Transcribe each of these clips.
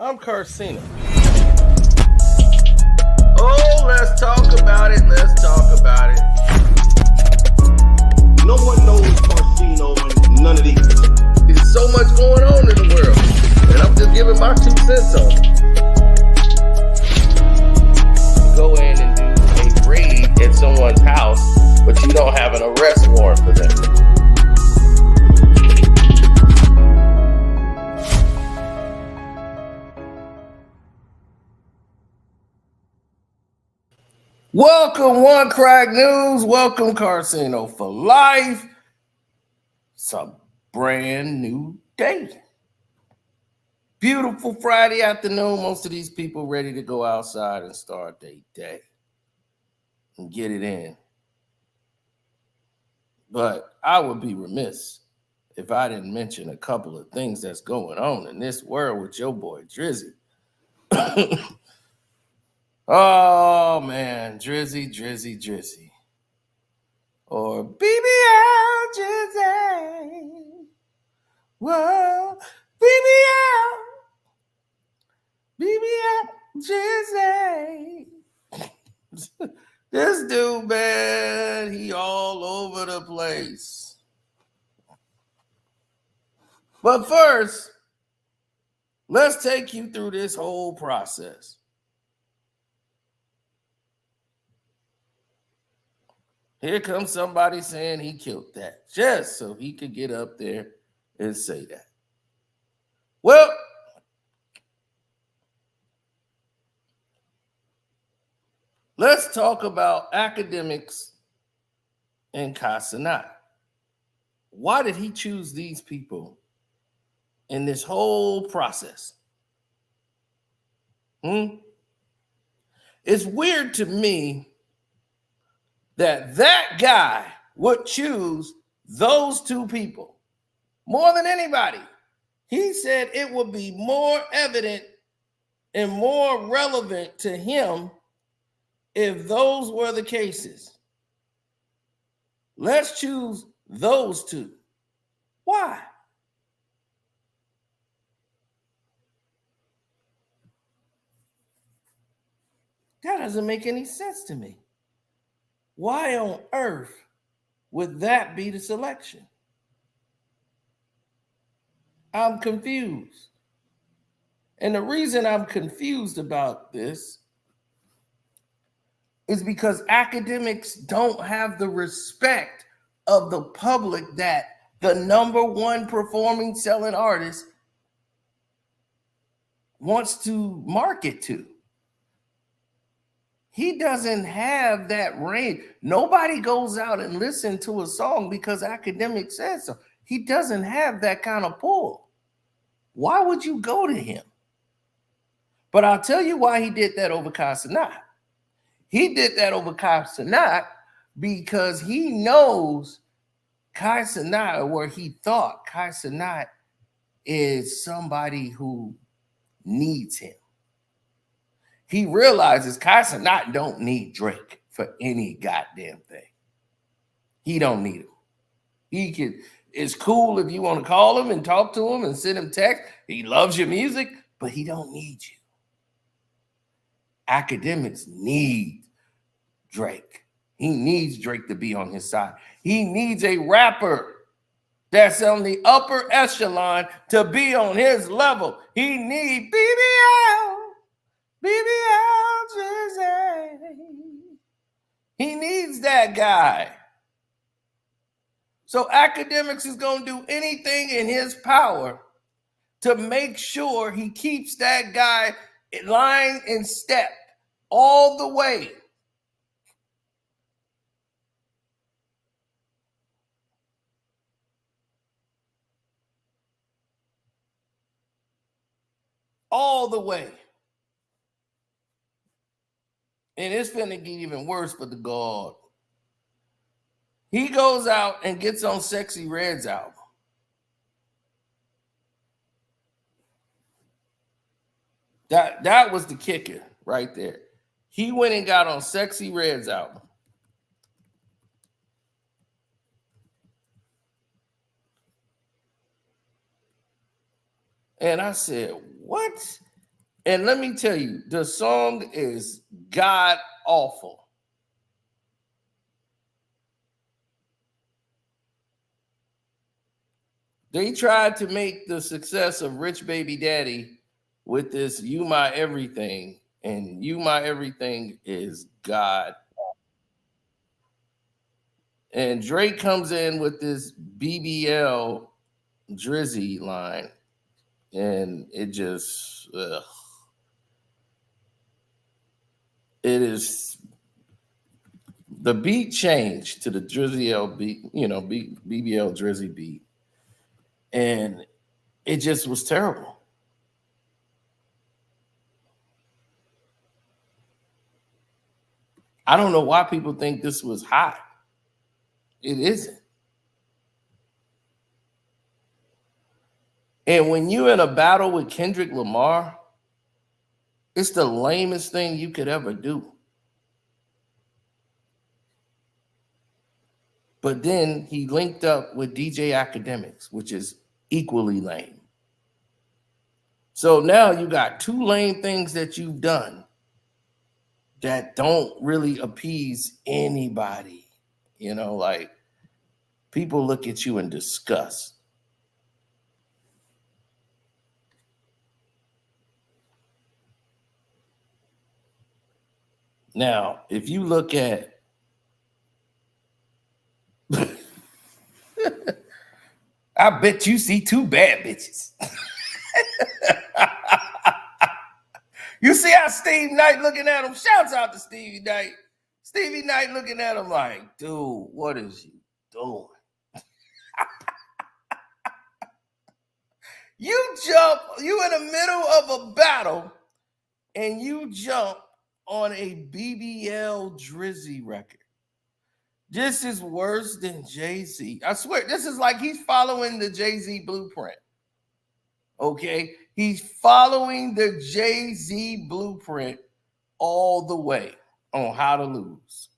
I'm Carcino. Oh, let's talk about it. Let's talk about it. No one knows Carcino and none of these. There's so much going on in the world, and I'm just giving my 2 cents on it. Go in and do a raid at someone's house, but you don't have an arrest warrant for them. Welcome, One Crack News. Welcome, Carcino for Life. It's a brand new day. Beautiful Friday afternoon. Most of these people ready to go outside and start their day and get it in. But I would be remiss if I didn't mention a couple of things that's going on in this world with your boy Drizzy. Oh man, Drizzy. Or BBL Drizzy. Whoa, BBL Drizzy. This dude, man, he all over the place. But first, let's take you through this whole process. Here comes somebody saying he killed that, just so he could get up there and say that. Well, let's talk about academics and Casanat. Why did he choose these people in this whole process? It's weird to me that guy would choose those 2 people more than anybody. He said it would be more evident and more relevant to him if those were the cases. Let's choose those 2. Why? That doesn't make any sense to me. Why on earth would that be the selection? I'm confused. And the reason I'm confused about this is because academics don't have the respect of the public that the #1 performing selling artist wants to market to. He doesn't have that range. Nobody goes out and listens to a song because academics said so. He doesn't have that kind of pull. Why would you go to him? But I'll tell you why he did that over Casanat. He did that over Casanat because he knows Casanat, or he thought Casanat is somebody who needs him. He realizes Casanat don't need Drake for any goddamn thing. He don't need him. It's cool if you want to call him and talk to him and send him text. He loves your music, but he don't need you. Academics need Drake. He needs Drake to be on his side. He needs a rapper that's on the upper echelon to be on his level. He needs BBL Drizzy. He needs that guy. So academics is going to do anything in his power to make sure he keeps that guy in line and step all the way. All the way. And it's finna get even worse for the God. He goes out and gets on Sexxy Red's album. That was the kicker right there. He went and got on Sexxy Red's album. And I said, what? And let me tell you, the song is god awful. They tried to make the success of Rich Baby Daddy with this You My Everything, and You My Everything is God. And Drake comes in with this BBL Drizzy line, and it just, it is, the beat changed to the Drizzy L beat, BBL Drizzy beat, and it just was terrible. I don't know why people think this was hot. It isn't. And when you're in a battle with Kendrick Lamar, it's the lamest thing you could ever do. But then he linked up with DJ Academics, which is equally lame. So now you got two lame things that you've done that don't really appease anybody. Like people look at you in disgust. Now, if you look at I bet you see two bad bitches. You see how Steve Knight looking at him? Shouts out to Stevie Knight. Stevie Knight looking at him like, dude, what is you doing? You in the middle of a battle and you jump on a BBL Drizzy record. This is worse than Jay-Z. I swear, this is like he's following the Jay-Z blueprint. Okay? He's following the Jay-Z blueprint all the way on how to lose.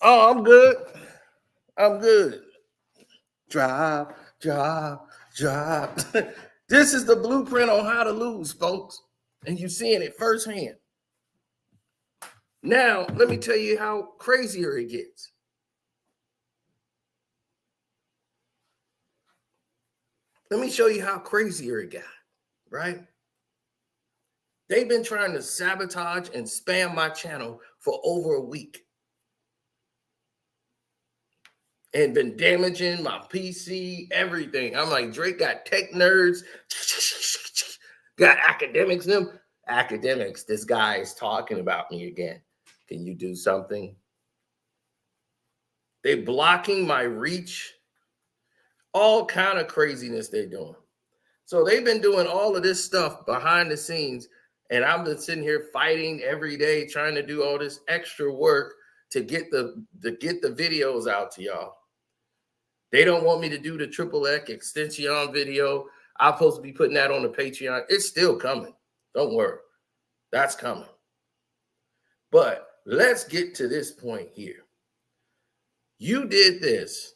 Oh, I'm good. I'm good. Drive. This is the blueprint on how to lose, folks. And you're seeing it firsthand. Now, let me tell you how crazier it gets. Let me show you how crazier it got, right? They've been trying to sabotage and spam my channel for over a week. And been damaging my PC, everything. I'm like, Drake got tech nerds, got academics, them. Academics, this guy is talking about me again. Can you do something? They blocking my reach. All kind of craziness they're doing. So they've been doing all of this stuff behind the scenes, and I've been sitting here fighting every day, trying to do all this extra work to get the videos out to y'all. They don't want me to do the Triple X extension video. I'm supposed to be putting that on the Patreon. It's still coming. Don't worry. That's coming. But let's get to this point here. You did this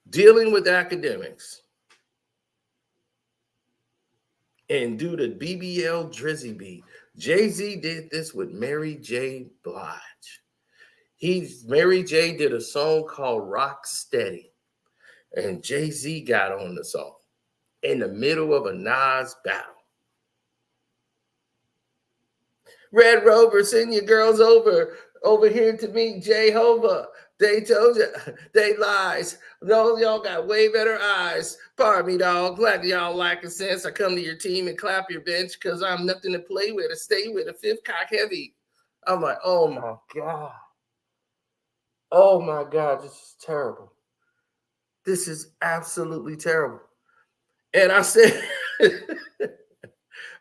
dealing with academics and do the BBL Drizzy beat. Jay-Z did this with Mary J. Blige. Mary J. did a song called Rock Steady, and Jay-Z got on the song in the middle of a Nas battle. Red Rover, send your girls over here to meet Jehovah. They told you, they lies. Those y'all got way better eyes. Pardon me, dog. Glad y'all lacking sense. I come to your team and clap your bench because I'm nothing to play with or stay with. A fifth cock heavy. I'm like, oh my God. Oh my God, this is terrible. This is absolutely terrible. And I said,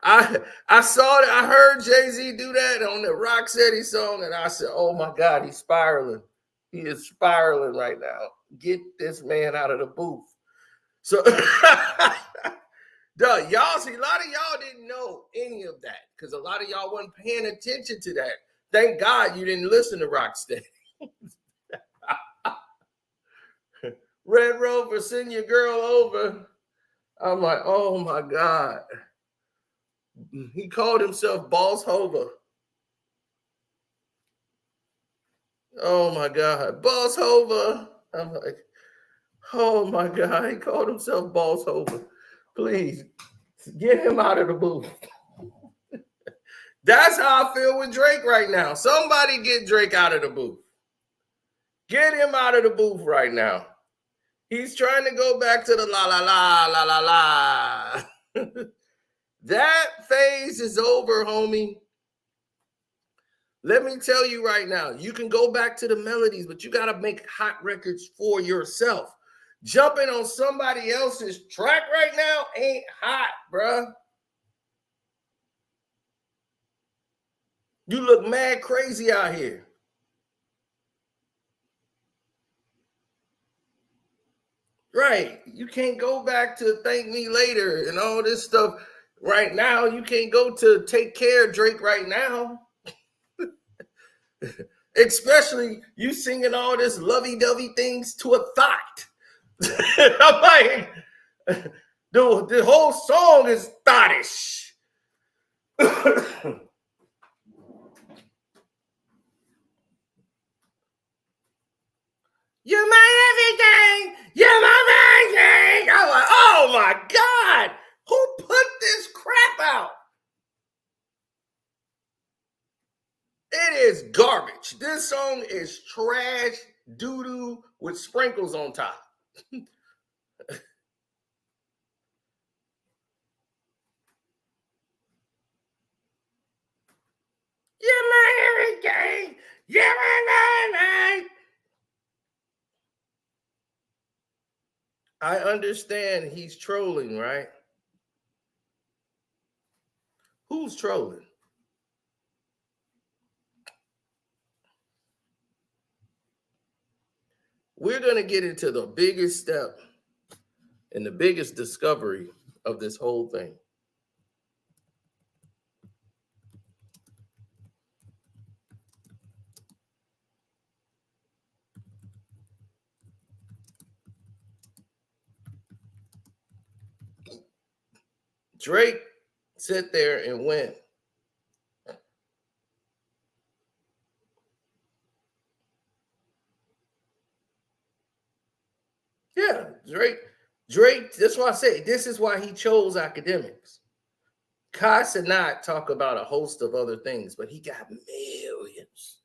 I saw that. I heard Jay-Z do that on the Rocksteady song, and I said, oh my God, he's spiraling. He is spiraling right now. Get this man out of the booth. So, y'all see, a lot of y'all didn't know any of that because a lot of y'all wasn't paying attention to that. Thank God you didn't listen to Rocksteady. Red Rover, send your girl over. I'm like, oh my God. He called himself Boss Hova. Oh my God, Boss Hova. I'm like, oh my God, he called himself Boss Hova. Please get him out of the booth. That's how I feel with Drake right now. Somebody get Drake out of the booth. Get him out of the booth right now. He's trying to go back to the la la la la la la. That phase is over, homie. Let me tell you right now, you can go back to the melodies, but you got to make hot records for yourself. Jumping on somebody else's track right now ain't hot, bruh. You look mad crazy out here. Right. You can't go back to thank me later and all this stuff right now. You can't go to take care of Drake right now. Especially you singing all this lovey-dovey things to a thought. I'm like, the whole song is thottish. You're my everything. You're my everything. I'm like, oh my God. Who put this crap out? It is garbage. This song is trash doo-doo with sprinkles on top. You're my everything. You're my. I understand he's trolling, right? Who's trolling? We're going to get into the biggest step and the biggest discovery of this whole thing. Drake sat there and went, yeah, Drake, that's why I say this is why he chose academics. Kai Cenat talk about a host of other things, but he got millions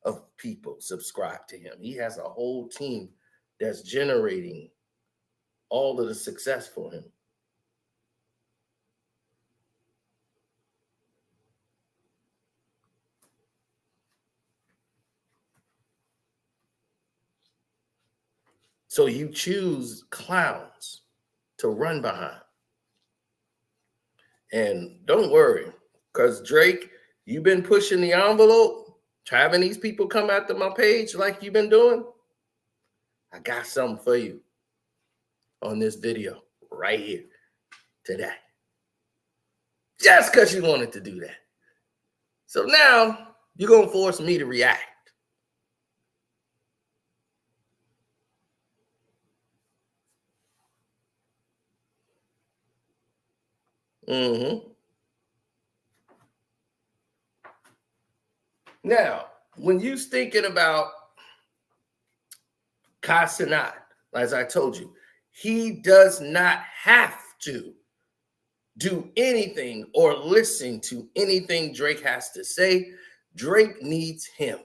of people subscribed to him. He has a whole team that's generating all of the success for him. So you choose clowns to run behind. And don't worry, because Drake, you've been pushing the envelope, having these people come after my page like you've been doing. I got something for you on this video right here today. Just because you wanted to do that. So now you're going to force me to react. Now, when you're thinking about Kai Cenat, as I told you, he does not have to do anything or listen to anything Drake has to say. Drake needs him.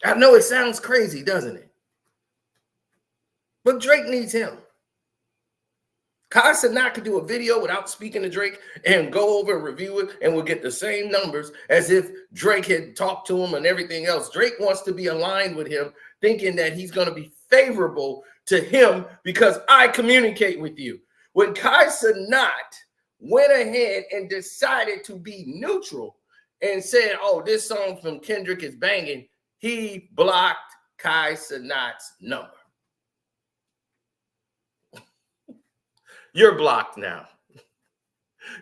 I know it sounds crazy, doesn't it? But Drake needs him. Kai Cenat could do a video without speaking to Drake and go over and review it, and we'll get the same numbers as if Drake had talked to him and everything else. Drake wants to be aligned with him, thinking that he's going to be favorable to him because I communicate with you. When Kai Cenat went ahead and decided to be neutral and said, oh, this song from Kendrick is banging, he blocked Kai Cenat's number. You're blocked now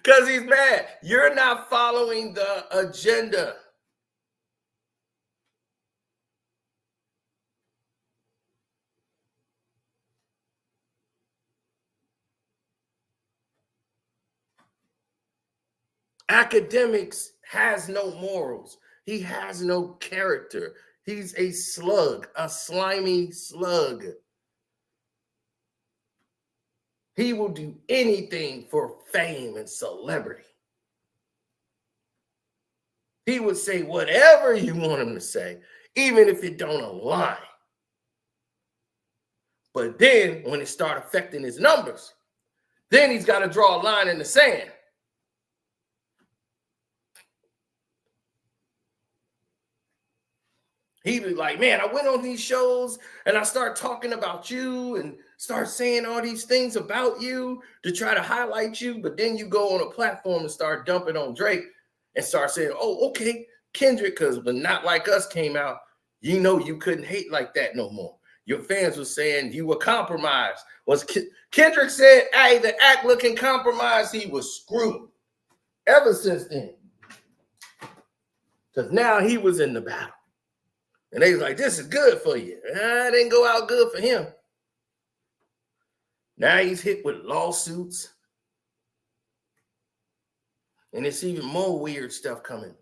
because he's mad. You're not following the agenda. Academics has no morals. He has no character. He's a slug, a slimy slug. He will do anything for fame and celebrity. He would say whatever you want him to say, even if it don't align. But then when it start affecting his numbers, then he's got to draw a line in the sand. He'd be like, man, I went on these shows and I start talking about you and start saying all these things about you to try to highlight you. But then you go on a platform and start dumping on Drake and start saying, oh, okay, Kendrick, because when Not Like Us came out, you know you couldn't hate like that no more. Your fans were saying you were compromised. Kendrick said, hey, the act looking compromised, he was screwed. Ever since then. Because now he was in the battle. And they was like, this is good for you. It didn't go out good for him. Now he's hit with lawsuits. And it's even more weird stuff coming.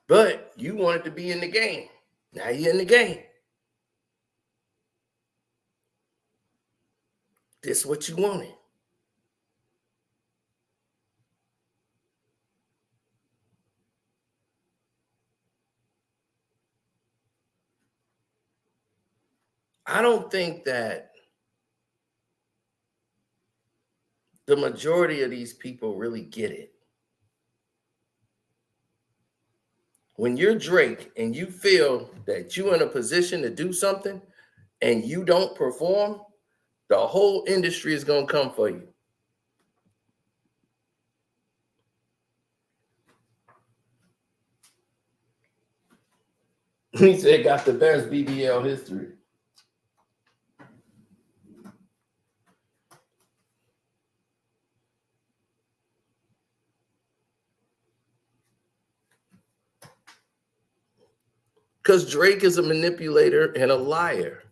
But you wanted to be in the game. Now you're in the game. This is what you wanted. I don't think that the majority of these people really get it. When you're Drake and you feel that you're in a position to do something and you don't perform, the whole industry is going to come for you. He said got the best BBL history. Because Drake is a manipulator and a liar.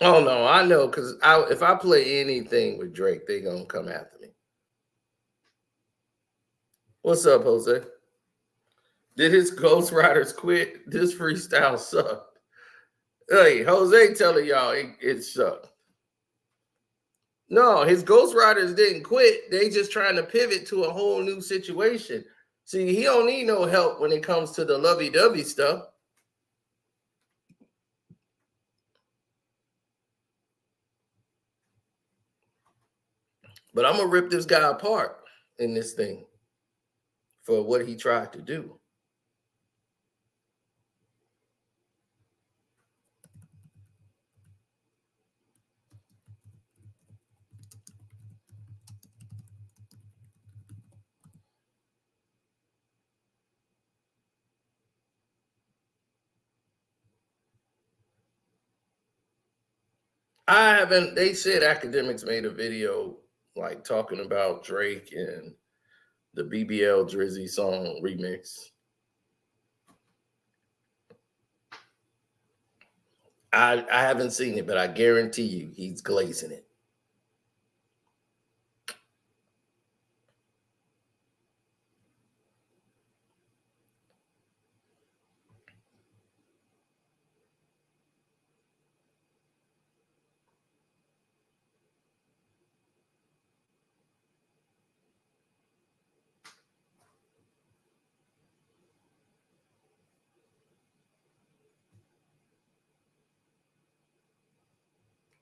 Oh no, I know, because if I play anything with Drake, they're gonna come after me. What's up, Jose? Did his ghostwriters quit? This freestyle sucked. Hey, Jose telling y'all it sucked. No, his ghostwriters didn't quit. They just trying to pivot to a whole new situation. See, he don't need no help when it comes to the lovey-dovey stuff. But I'm going to rip this guy apart in this thing for what he tried to do. They said academics made a video like talking about Drake and the BBL Drizzy song remix. I haven't seen it, but I guarantee you he's glazing it.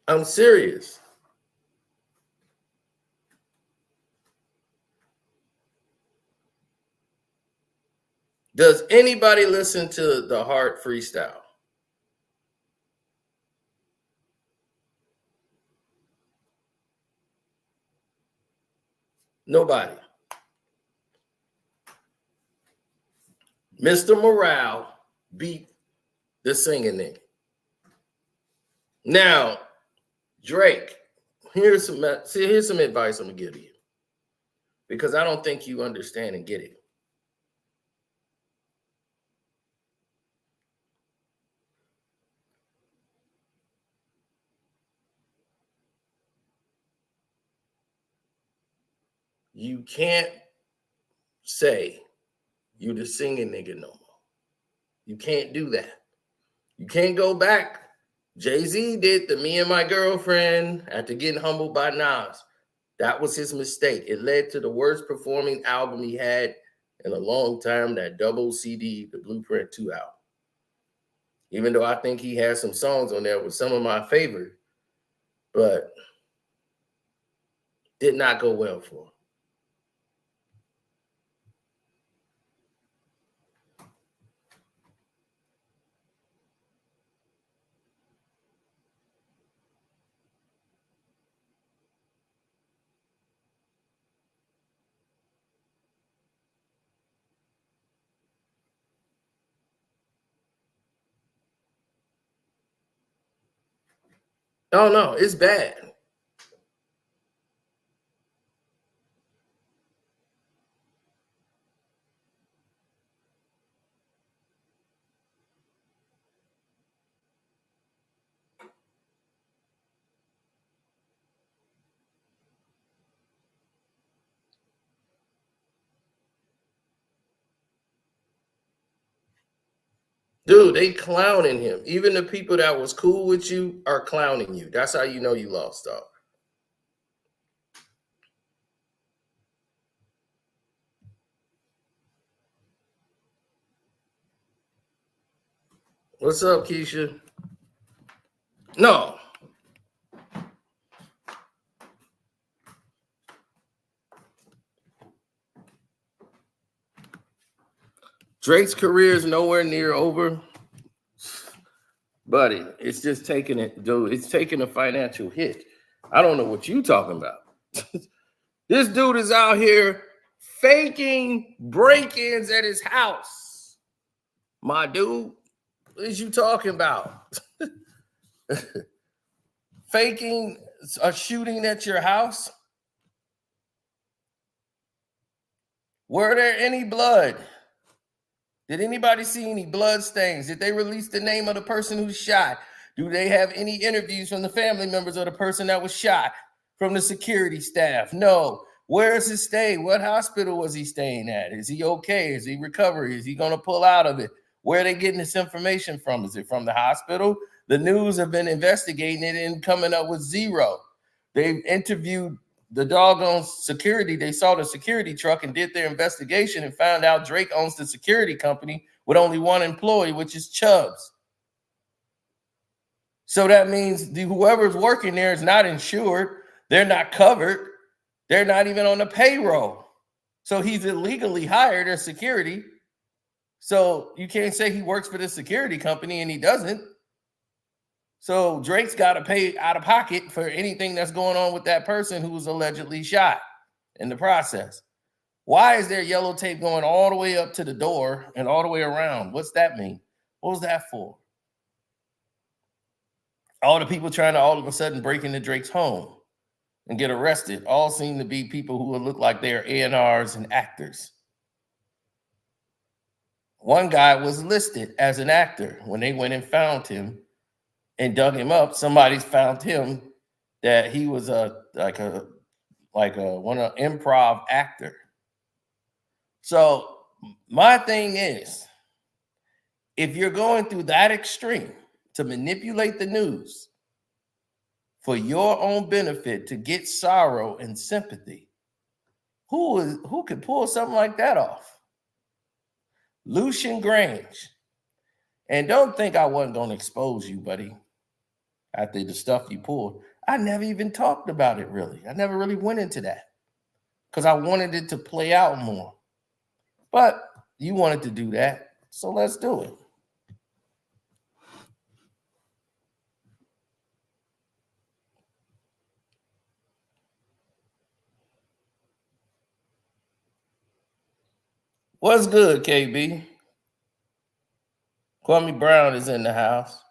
I'm serious. Does anybody listen to the Heart freestyle? Nobody. Mr. Morale beat the singing nigga. Now, Drake, here's some advice I'm gonna give you, because I don't think you understand and get it. You can't say you the singing nigga no more. You can't do that. You can't go back. Jay-Z did the Me and My Girlfriend after getting humbled by Nas. That was his mistake. It led to the worst performing album he had in a long time, that double CD, the Blueprint 2 album. Even though I think he has some songs on there with some of my favorite, but did not go well for him. No, it's bad. Dude, they clowning him. Even the people that was cool with you are clowning you. That's how you know you lost out. What's up, Keisha? No. Drake's career is nowhere near over. Buddy, it's just taking it, dude. It's taking a financial hit. I don't know what you talking about. This dude is out here faking break-ins at his house. My dude, what is you talking about? Faking a shooting at your house? Were there any blood? Did anybody see any blood stains? Did they release the name of the person who shot? Do they have any interviews from the family members of the person that was shot, from the security staff? No. Where is his stay? What hospital was he staying at? Is he okay? Is he recovering? Is he going to pull out of it? Where are they getting this information from? Is it from the hospital? The news have been investigating it and coming up with zero. They've interviewed the doggone security. They saw the security truck and did their investigation and found out Drake owns the security company with only one employee, which is Chubbs. So that means whoever's working there is not insured. They're not covered. They're not even on the payroll. So he's illegally hired as security. So you can't say he works for the security company and he doesn't. So Drake's got to pay out of pocket for anything that's going on with that person who was allegedly shot in the process. Why is there yellow tape going all the way up to the door and all the way around? What's that mean? What was that for? All the people trying to all of a sudden break into Drake's home and get arrested all seem to be people who look like they're A&Rs and actors. One guy was listed as an actor. When they went and found him and dug him up, somebody found him that he was a improv actor. So my thing is, if you're going through that extreme to manipulate the news for your own benefit to get sorrow and sympathy, who could pull something like that off? Lucian Grange. And don't think I wasn't going to expose you, buddy, after the stuff you pulled. I never even talked about it, really. I never really went into that because I wanted it to play out more. But you wanted to do that, so let's do it. What's good, KB? Kwame Brown is in the house.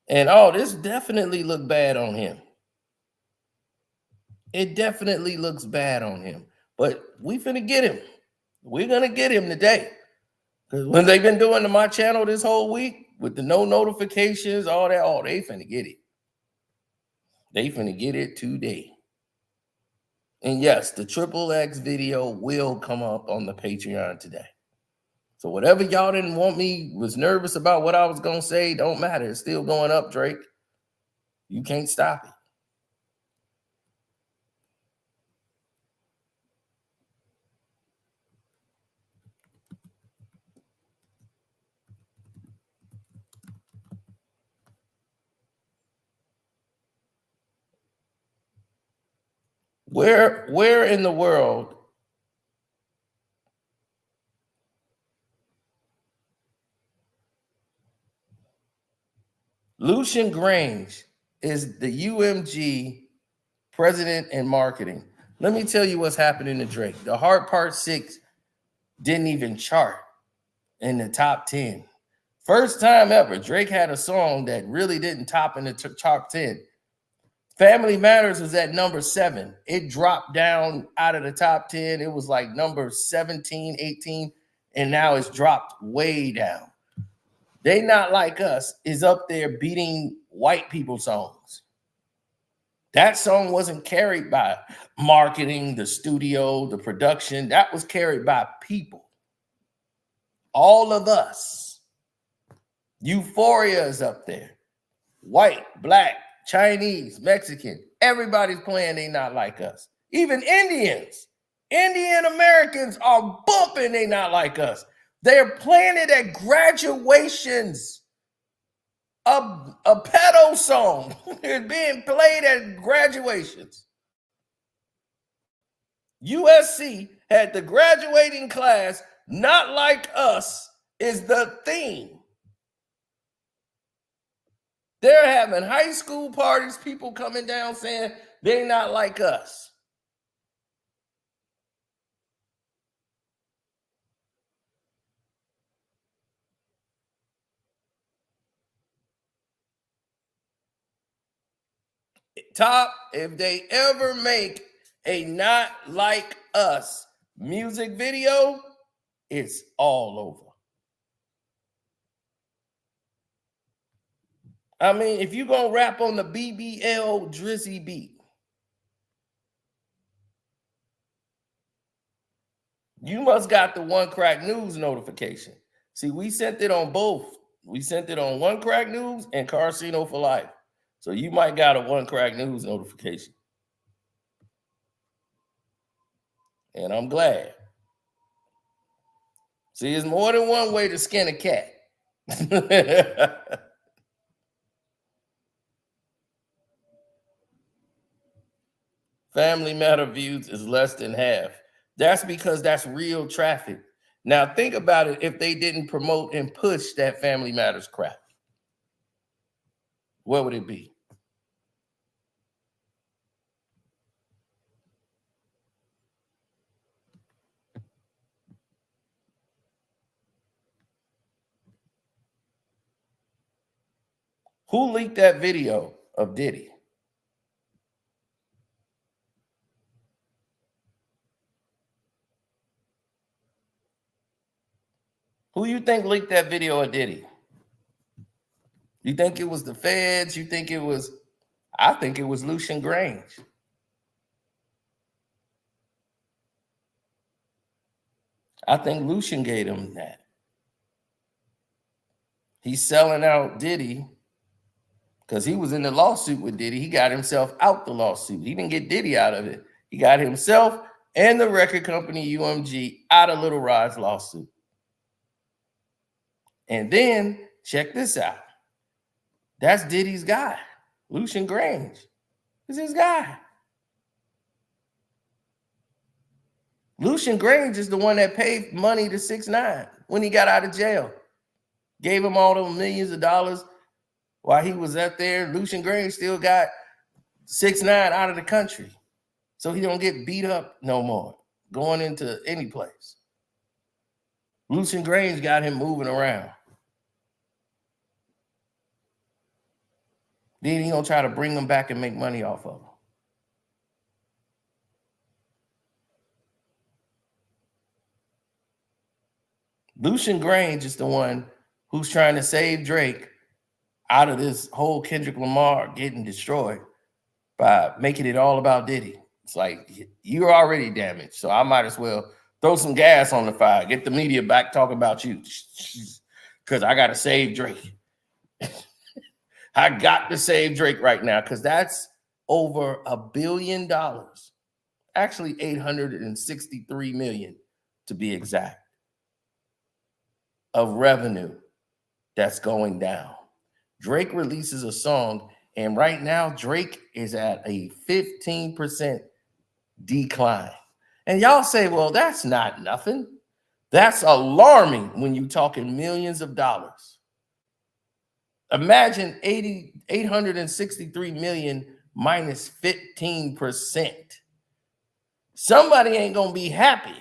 And this definitely looked bad on him. It definitely looks bad on him. But we finna get him. We're gonna get him today. Because when they've been doing to my channel this whole week with the no notifications, all that, they finna get it. They finna get it today. And yes, the Triple X video will come up on the Patreon today. So whatever y'all didn't want me, was nervous about what I was gonna say, don't matter. It's still going up, Drake. You can't stop it. Where in the world Lucian Grange is the UMG president and marketing? Let me tell you what's happening to Drake. The Hard Part 6 didn't even chart in the top 10. First time ever, Drake had a song that really didn't top in the top 10. Family Matters was at number 7. It dropped down out of the top 10. It was like number 17, 18, and now it's dropped way down. They Not Like Us is up there beating white people songs. That song wasn't carried by marketing, the studio, the production. That was carried by people. All of us. Euphoria is up there. White, black, Chinese, Mexican, everybody's playing They Not Like Us. Even Indians. Indian Americans are bumping They Not Like Us. They're playing it at graduations. A pedo song is being played at graduations. USC had the graduating class, Not Like Us is the theme. They're having high school parties, people coming down saying they're not like us. Top, if they ever make a Not Like Us music video, it's all over. I mean, if you're going to rap on the BBL Drizzy beat, you must got the One Crack News notification. See, we sent it on both. We sent it on One Crack News and Casino for Life. So you might got a One Crack News notification. And I'm glad. See, there's more than one way to skin a cat. Family Matter views is less than half. That's because that's real traffic. Now think about it if they didn't promote and push that Family Matters crap. What would it be? Who leaked that video of Diddy? Who you think leaked that video of Diddy? You think it was the feds? You think it was, I think it was Lucian Grange. I think Lucian gave him that. He's selling out Diddy because he was in the lawsuit with Diddy. He got himself out the lawsuit. He didn't get Diddy out of it. He got himself and the record company UMG out of Little Rod's lawsuit. And then check this out. That's Diddy's guy. Lucian Grange is his guy. Lucian Grange is the one that paid money to 6ix9ine when he got out of jail. Gave him all those millions of dollars while he was up there. Lucian Grange still got 6ix9ine out of the country. So he don't get beat up no more going into any place. Lucian Grange got him moving around. Then he gonna try to bring them back and make money off of them. Lucian Grange is the one who's trying to save Drake out of this whole Kendrick Lamar getting destroyed by making it all about Diddy. It's like, you're already damaged, so I might as well throw some gas on the fire, get the media back talking about you, because I got to save Drake. I got to save Drake right now, because that's over $1 billion. Actually, 863 million to be exact, of revenue that's going down. Drake releases a song, and right now Drake is at a 15% decline. And y'all say, well, that's not nothing. That's alarming when you're talking millions of dollars. Imagine 863 million minus 15%. Somebody ain't gonna be happy.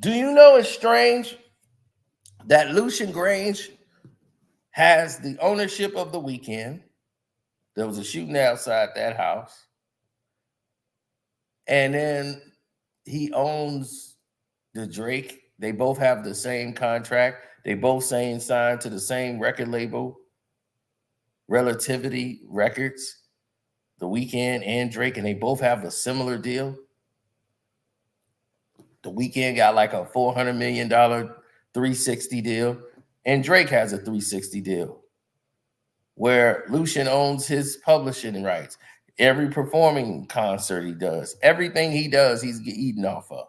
Do you know it's strange that Lucian Grange has the ownership of the Wickman? There was a shooting outside that house. And then he owns the Drake. They both have the same contract. They both signed to the same record label, Relativity Records, the Wickman and Drake, and they both have a similar deal. The Wickman got like a $400 million 360 deal, and Drake has a 360 deal where Lucian owns his publishing rights. Every performing concert he does, everything he does, he's eating off of.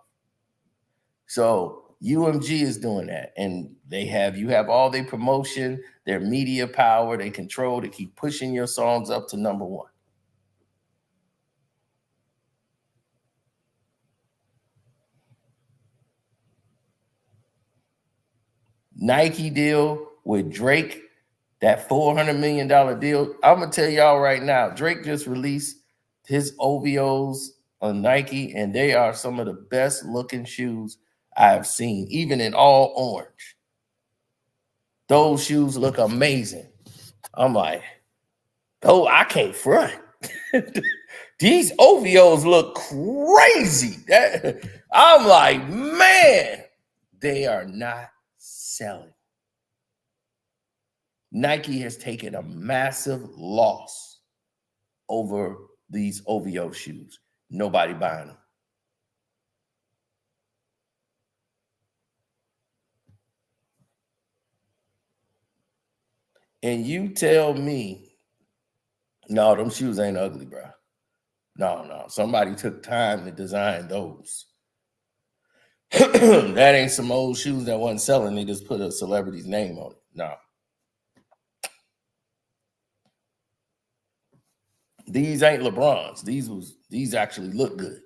So UMG is doing that, and you have all their promotion, their media power, they control to keep pushing your songs up to number one. Nike deal with Drake, that $400 million deal. I'm gonna tell y'all right now, Drake just released his OVOs on Nike, and they are some of the best looking shoes I have seen, even in all orange. Those shoes look amazing. I'm like, oh, I can't front. These OVOs look crazy. I'm like, man, they are not selling. Nike has taken a massive loss over these OVO shoes. Nobody buying them. And you tell me, no, them shoes ain't ugly, bro. No. Somebody took time to design those. That ain't some old shoes that wasn't selling. They just put a celebrity's name on it. No. These ain't LeBron's. These actually look good.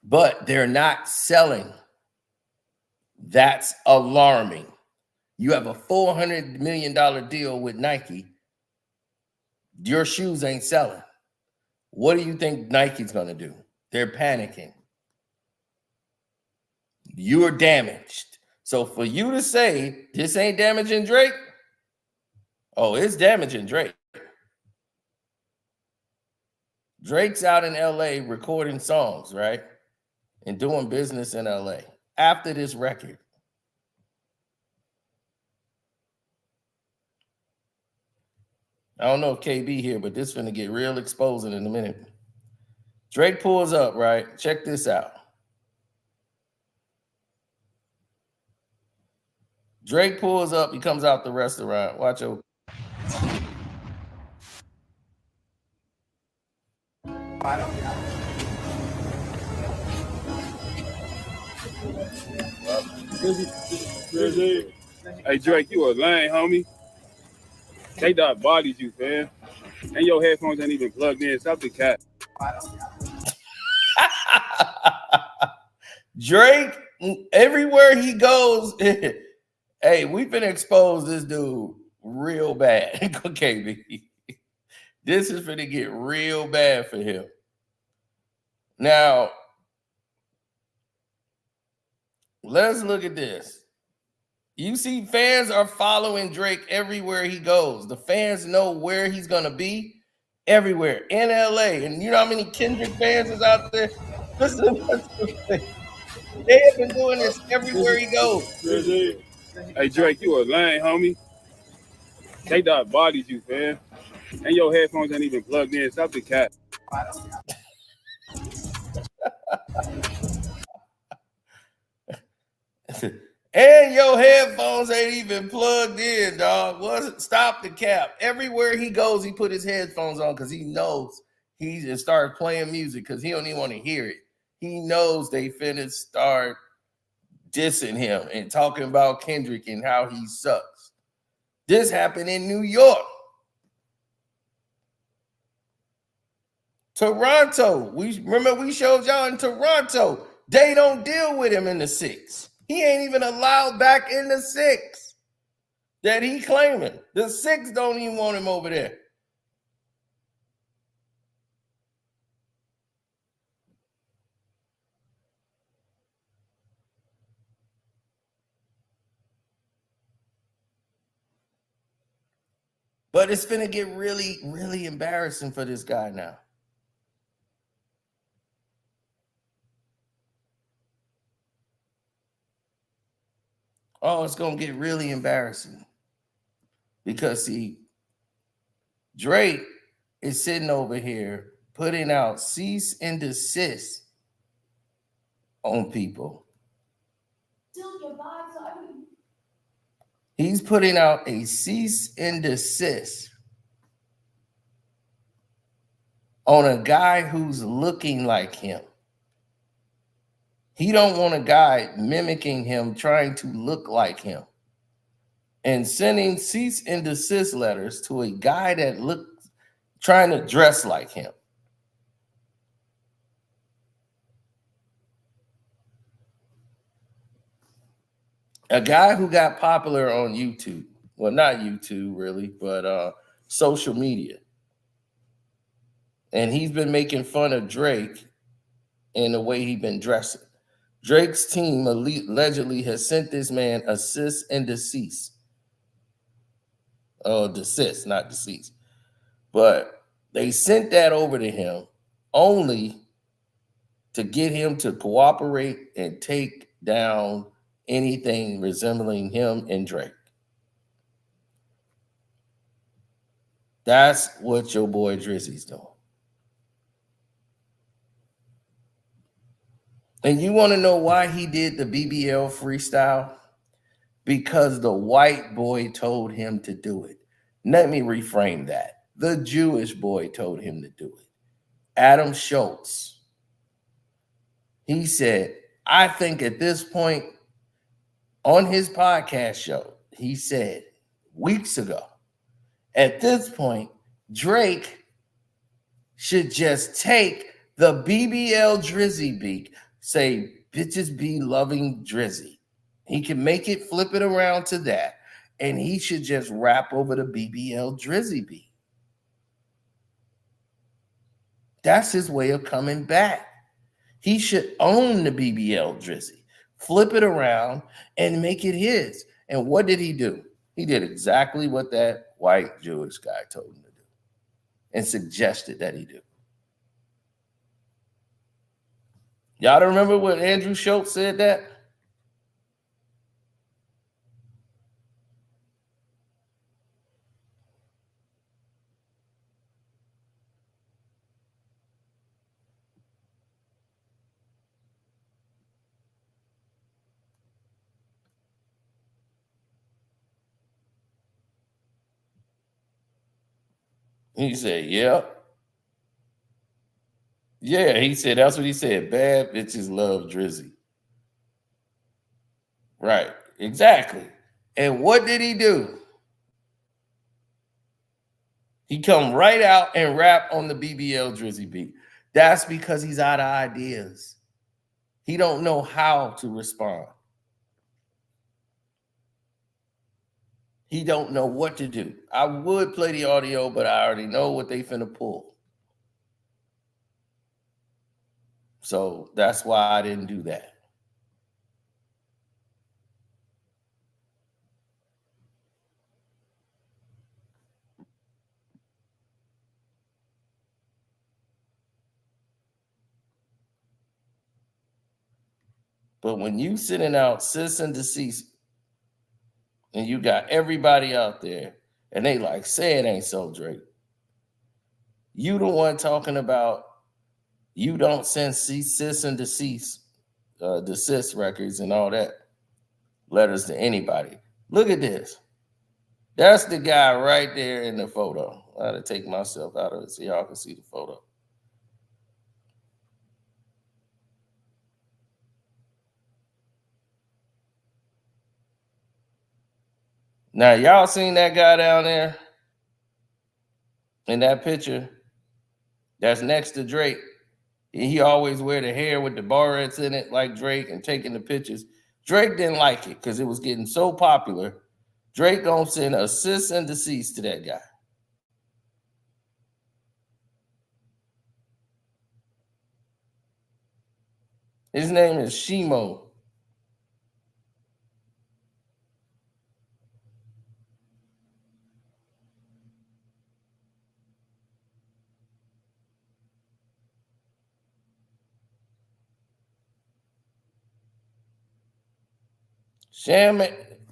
But they're not selling. That's alarming. You have a $400 million deal with Nike. Your shoes ain't selling. What do you think Nike's going to do? They're panicking. You're damaged. So for you to say this ain't damaging Drake, oh, it's damaging Drake. Drake's out in LA recording songs, right? And doing business in LA after this record. I don't know if KB here, but this is going to get real exposing in a minute. Drake pulls up, right? Check this out. Drake pulls up. He comes out the restaurant. Watch out. Drizzy. Hey Drake, you a lame, homie. K-Dot bodies you, fam. And your headphones ain't even plugged in. Stop the cat. Drake, everywhere he goes, hey, we've been exposed this dude real bad. Okay, B. This is going to get real bad for him. Now, let's look at this. You see, fans are following Drake everywhere he goes. The fans know where he's going to be everywhere in LA. And you know how many Kendrick fans is out there? Listen, they have been doing this everywhere he goes. Drizzy. Hey, Drake, you a lame, homie. They dog bodies you, man. And your headphones ain't even plugged in. Stop the cat. And your headphones ain't even plugged in, dog. Wasn't stop the cap. Everywhere he goes, he put his headphones on because he knows he just started playing music because he don't even want to hear it. He knows they finna start dissing him and talking about Kendrick and how he sucks. This happened in New York. Toronto. We showed y'all in Toronto. They don't deal with him in the 6. He ain't even allowed back in the 6 that he claiming. The 6 don't even want him over there. But it's gonna get really, really embarrassing for this guy now. Oh, it's gonna get really embarrassing. Because see, Drake is sitting over here putting out cease and desist on people. He's putting out a cease and desist on a guy who's looking like him. He don't want a guy mimicking him, trying to look like him, and sending cease and desist letters to a guy that looks trying to dress like him. A guy who got popular on YouTube. Well, not YouTube really, but social media. And he's been making fun of Drake in the way he's been dressing. Drake's team allegedly has sent this man a cease and desist. Oh, desist, not deceased. But they sent that over to him only to get him to cooperate and take down anything resembling him and Drake. That's what your boy Drizzy's doing. And you want to know why he did the BBL freestyle? Because the white boy told him to do it. Let me reframe that. The Jewish boy told him to do it. Adam Schultz. He said, I think at this point on his podcast show, he said weeks ago, at this point, Drake should just take the BBL Drizzy beat, say, bitches be loving Drizzy. He can make it, flip it around to that, and he should just rap over the BBL Drizzy beat. That's his way of coming back. He should own the BBL Drizzy, flip it around, and make it his. And what did he do? He did exactly what that white Jewish guy told him to do and suggested that he do. Y'all don't remember what Andrew Schultz said that? He said, yep. Yeah, he said, that's what he said. Bad bitches love Drizzy. Right, exactly. And what did he do? He come right out and rap on the BBL Drizzy beat. That's because he's out of ideas. He don't know how to respond. He don't know what to do. I would play the audio, but I already know what they finna pull. So that's why I didn't do that. But when you sending out sis and deceased, and you got everybody out there, and they like, say it ain't so, Drake. You the one talking about you don't send sis and deceased, desist records and all that letters to anybody. Look at this. That's the guy right there in the photo. I had to take myself out of it so y'all can see the photo. Now, y'all seen that guy down there in that picture that's next to Drake? He always wear the hair with the barrettes in it like Drake and taking the pictures. Drake didn't like it because it was getting so popular. Drake gonna send a sis and deceased to that guy. His name is Shimo.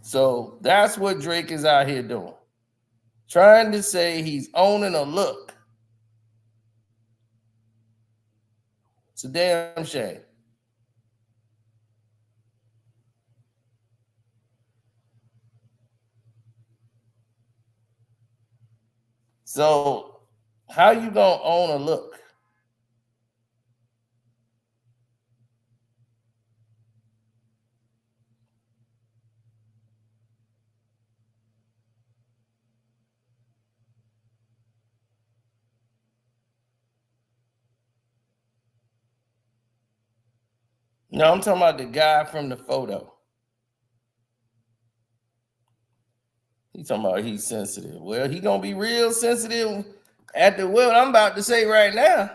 So that's what Drake is out here doing. Trying to say he's owning a look. It's a damn shame. So how you gonna own a look? No, I'm talking about the guy from the photo. He's talking about he's sensitive. Well, he gonna be real sensitive at the what I'm about to say right now.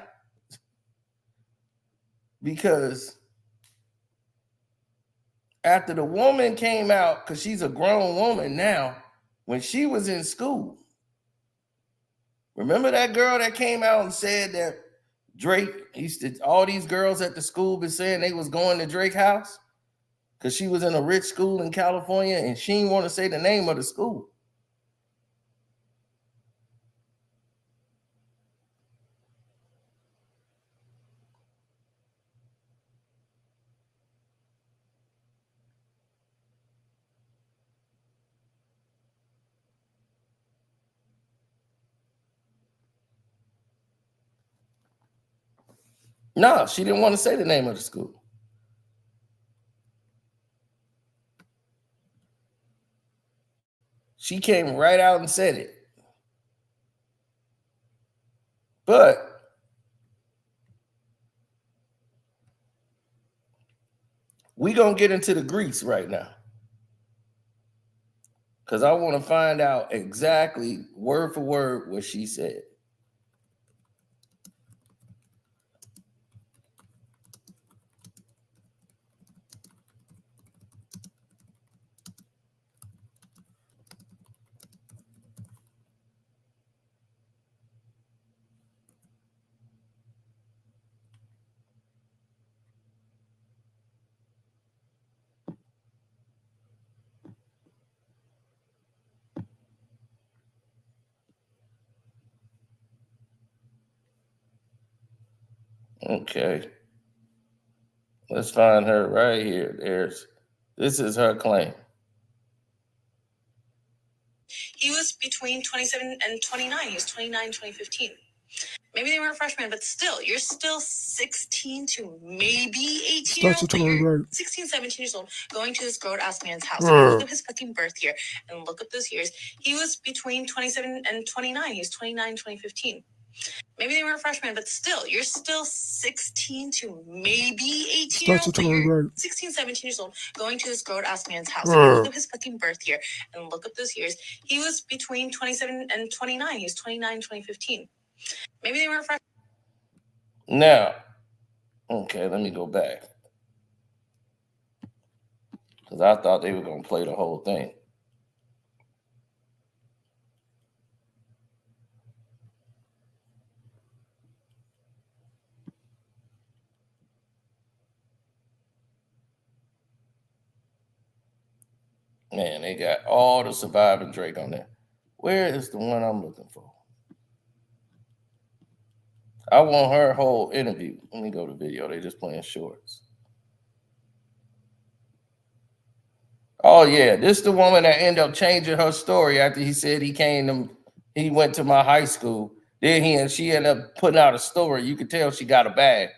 Because after the woman came out, because she's a grown woman now, when she was in school, remember that girl that came out and said that Drake used to, all these girls at the school been saying they was going to Drake's house because she was in a rich school in California and she didn't want to say the name of the school. No, she didn't want to say the name of the school. She came right out and said it. But we gonna get into the grease right now. Because I want to find out exactly word for word what she said. Okay. Let's find her right here. This is her claim. He was between 27 and 29. He was 29 in 2015. Maybe they weren't freshmen, but still, you're still 16 to maybe 18 years old. You're 16, 17 years old, going to this grown-ass man's house. Look up his fucking birth year and look up those years. He was between 27 and 29. He was 29 in 2015. Maybe they weren't freshmen, but still, you're still 16 to maybe 18 years old, but you're 16, 17 years old, going to this grown-ass man's house. If you look up his fucking birth year and look up those years, he was between 27 and 29. He was 29, 2015. Maybe they weren't freshmen. Now, okay, let me go back. Because I thought they were going to play the whole thing. Man, they got all the Surviving Drake on there. Where is the one I'm looking for? I want her whole interview. Let me go to video. They just playing shorts. Oh, yeah. This is the woman that ended up changing her story after he said he went to my high school. Then she ended up putting out a story. You could tell she got a bag.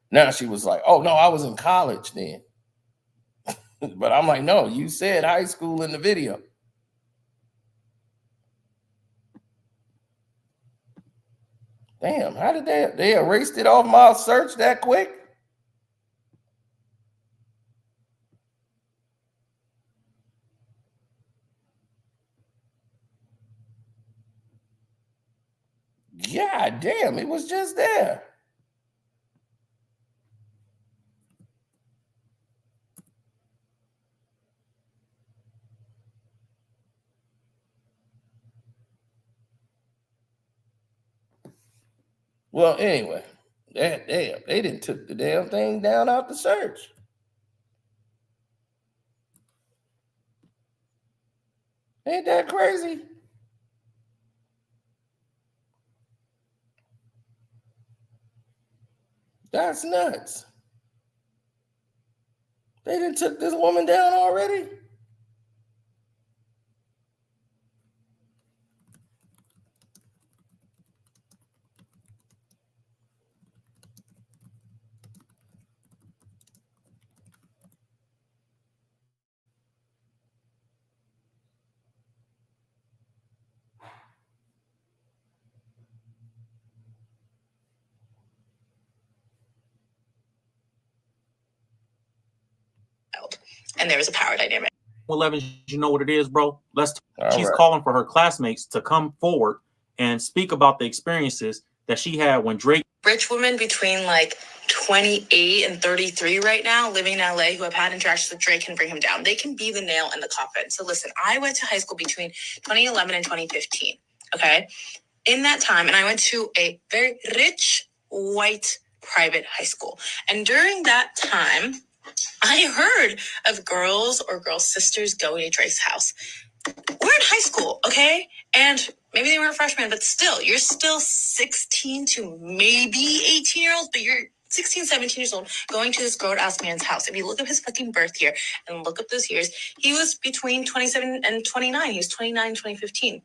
Now she was like, oh, no, I was in college then. But I'm like, no, you said high school in the video. Damn, how did they erased it off my search that quick? God damn, it was just there. Well, anyway, damn, they didn't took the damn thing down out the search. Ain't that crazy? That's nuts. They done took this woman down already? And there was a power dynamic. 11, you know what it is, bro. She's right. calling for her classmates to come forward and speak about the experiences that she had when Drake. Rich women between like 28 and 33 right now living in LA who have had interactions with Drake can bring him down. They can be the nail in the coffin. So listen, I went to high school between 2011 and 2015. Okay. In that time, and I went to a very rich white private high school. And during that time, I heard of girls or girl sisters going to Drake's house. We're in high school, okay? And maybe they weren't freshmen, but still, you're still 16 to maybe 18 year olds, but you're 16, 17 years old going to this grown-ass man's house. If you look up his fucking birth year and look up those years, he was between 27 and 29. He was 29, 2015.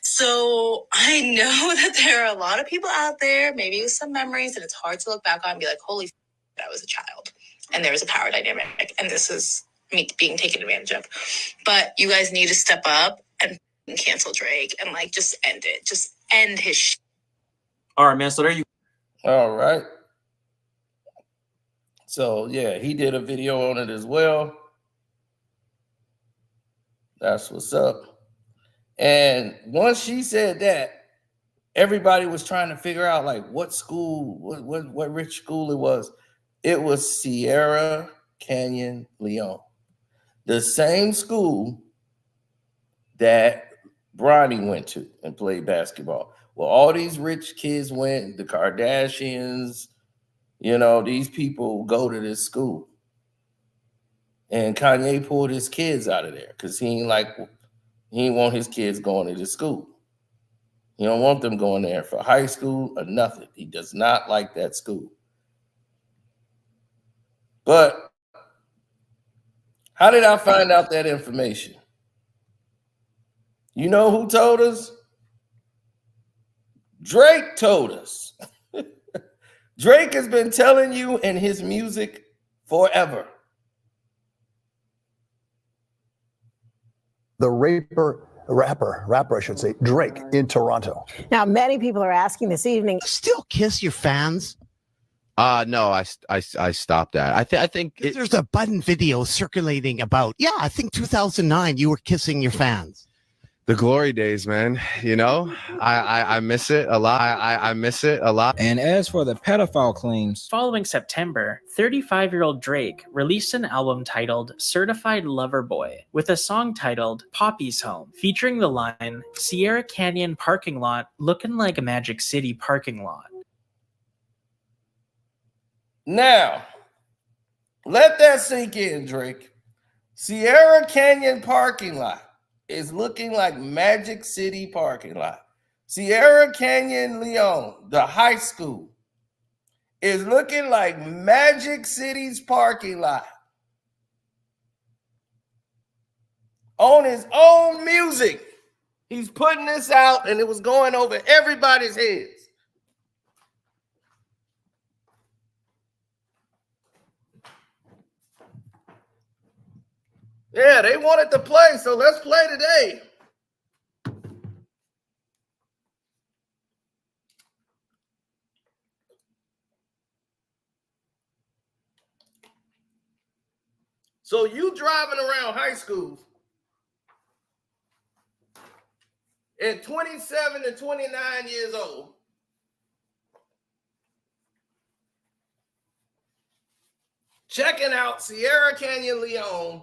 So I know that there are a lot of people out there, maybe with some memories, and it's hard to look back on and be like, holy I was a child. And there was a power dynamic. And this is me being taken advantage of. But you guys need to step up and cancel Drake and like just end it. Just end his shit. All right, man. So there you All right. So yeah, he did a video on it as well. That's what's up. And once she said that, everybody was trying to figure out like what school, what rich school it was. It was Sierra Canyon Leon, the same school that Bronny went to and played basketball. Well, all these rich kids went, the Kardashians, you know, these people go to this school. And Kanye pulled his kids out of there because he ain't want his kids going to this school. He don't want them going there for high school or nothing. He does not like that school. But how did I find out that information? You know who told us? Drake told us. Drake has been telling you in his music forever. The raper rapper, I should say, Drake in Toronto. Now, many people are asking this evening, still kiss your fans? No, I stopped that. I think there's a Button video circulating about, I think 2009 you were kissing your fans. the glory days, man. You know, I miss it a lot. I miss it a lot. And as for the pedophile claims, following September, 35-year-old Drake released an album titled Certified Lover Boy with a song titled Poppy's Home, featuring the line, Sierra Canyon parking lot looking like a Magic City parking lot. Now, let that sink in, Drake. Sierra Canyon parking lot is looking like Magic City parking lot. Sierra Canyon Leon, the high school, is looking like Magic City's parking lot. On his own music, he's putting this out, and it was going over everybody's heads. Yeah, they wanted to play, so let's play today. So you driving around high school at 27 and 29 years old, checking out Sierra Canyon Leon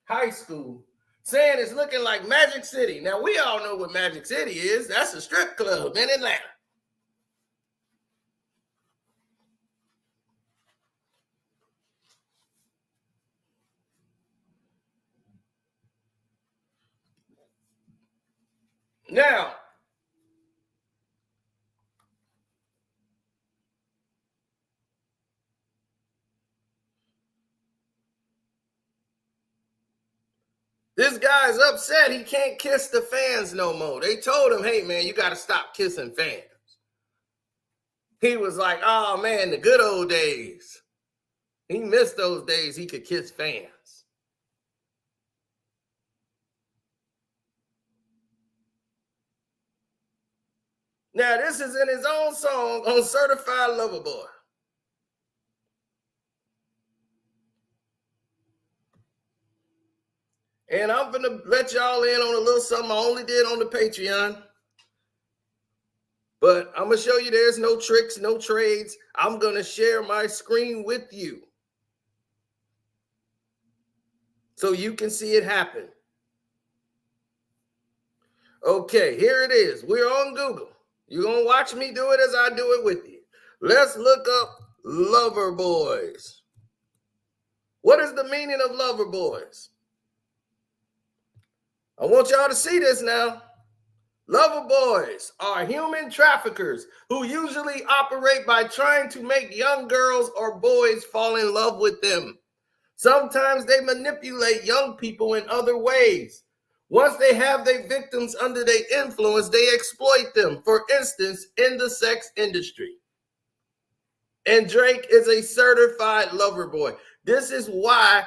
High School, saying it's looking like Magic City. Now, we all know what Magic City is. That's a strip club in Atlanta. Now, this guy's upset he can't kiss the fans no more. They told him, hey, man, you got to stop kissing fans. He was like, oh, man, the good old days. He missed those days he could kiss fans. Now, this is in his own song on Certified Lover Boy. And I'm going to let y'all in on a little something I only did on the Patreon. But I'm going to show you there's no tricks, no trades. I'm going to share my screen with you so you can see it happen. Okay, here it is. We're on Google. You're going to watch me do it as I do it with you. Let's look up Lover Boys. What is the meaning of Lover Boys? I want y'all to see this now. Lover boys are human traffickers who usually operate by trying to make young girls or boys fall in love with them. Sometimes they manipulate young people in other ways. Once they have their victims under their influence, they exploit them, for instance, in the sex industry. And Drake is a certified lover boy. This is why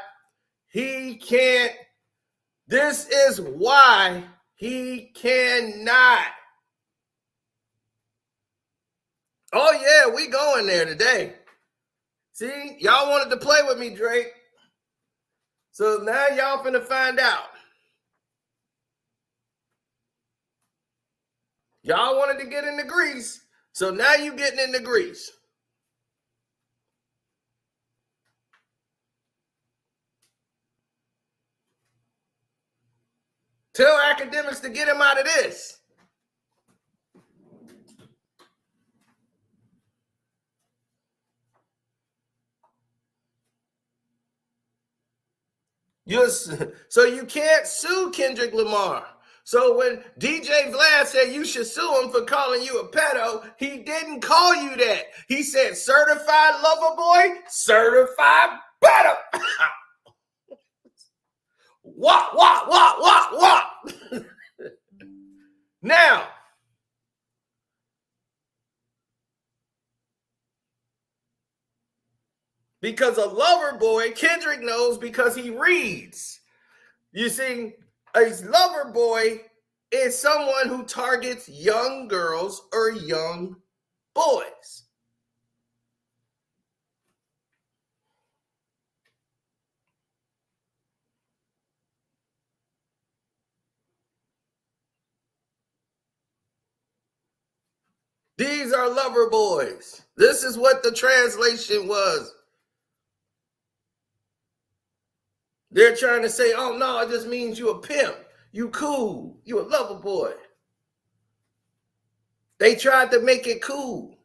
he can't. This is why he cannot. Oh, yeah, we going there today. See, y'all wanted to play with me, Drake. So now y'all finna find out. Y'all wanted to get into Greece. So now you getting into Greece. Tell academics to get him out of this. So you can't sue Kendrick Lamar. So when DJ Vlad said you should sue him for calling you a pedo, he didn't call you that. He said certified lover boy, certified pedo. What? Now, because a lover boy, Kendrick knows because he reads. You see, A lover boy is someone who targets young girls or young boys. These are lover boys. This is what the translation was. They're trying to say, oh no, it just means you a pimp. You cool. You a lover boy. They tried to make it cool.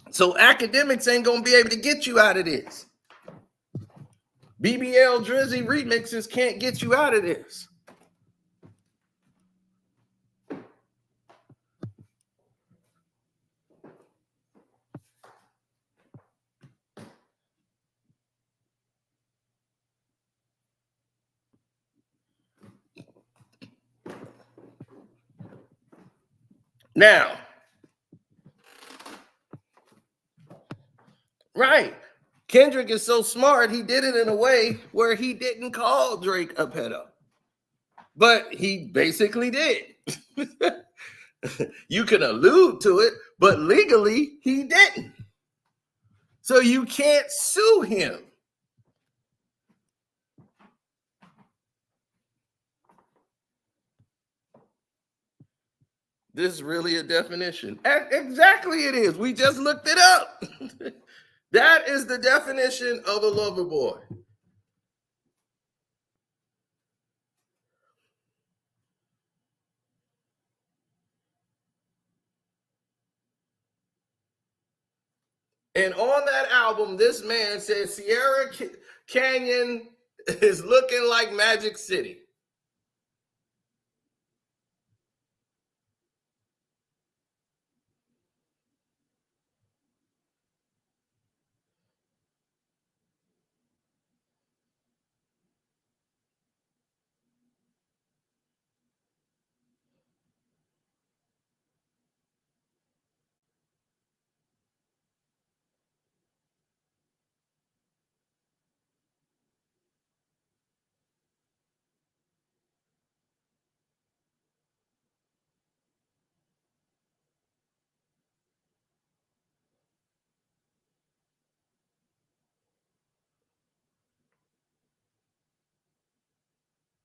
So academics ain't gonna be able to get you out of this. BBL Drizzy remixes can't get you out of this. Now, right. Kendrick is so smart, he did it in a way where he didn't call Drake a pedo. But he basically did. You can allude to it, but legally he didn't. So you can't sue him. This is really a definition. Exactly it is. We just looked it up. That is the definition of a lover boy. And on that album, this man said Sierra Canyon is looking like Magic City.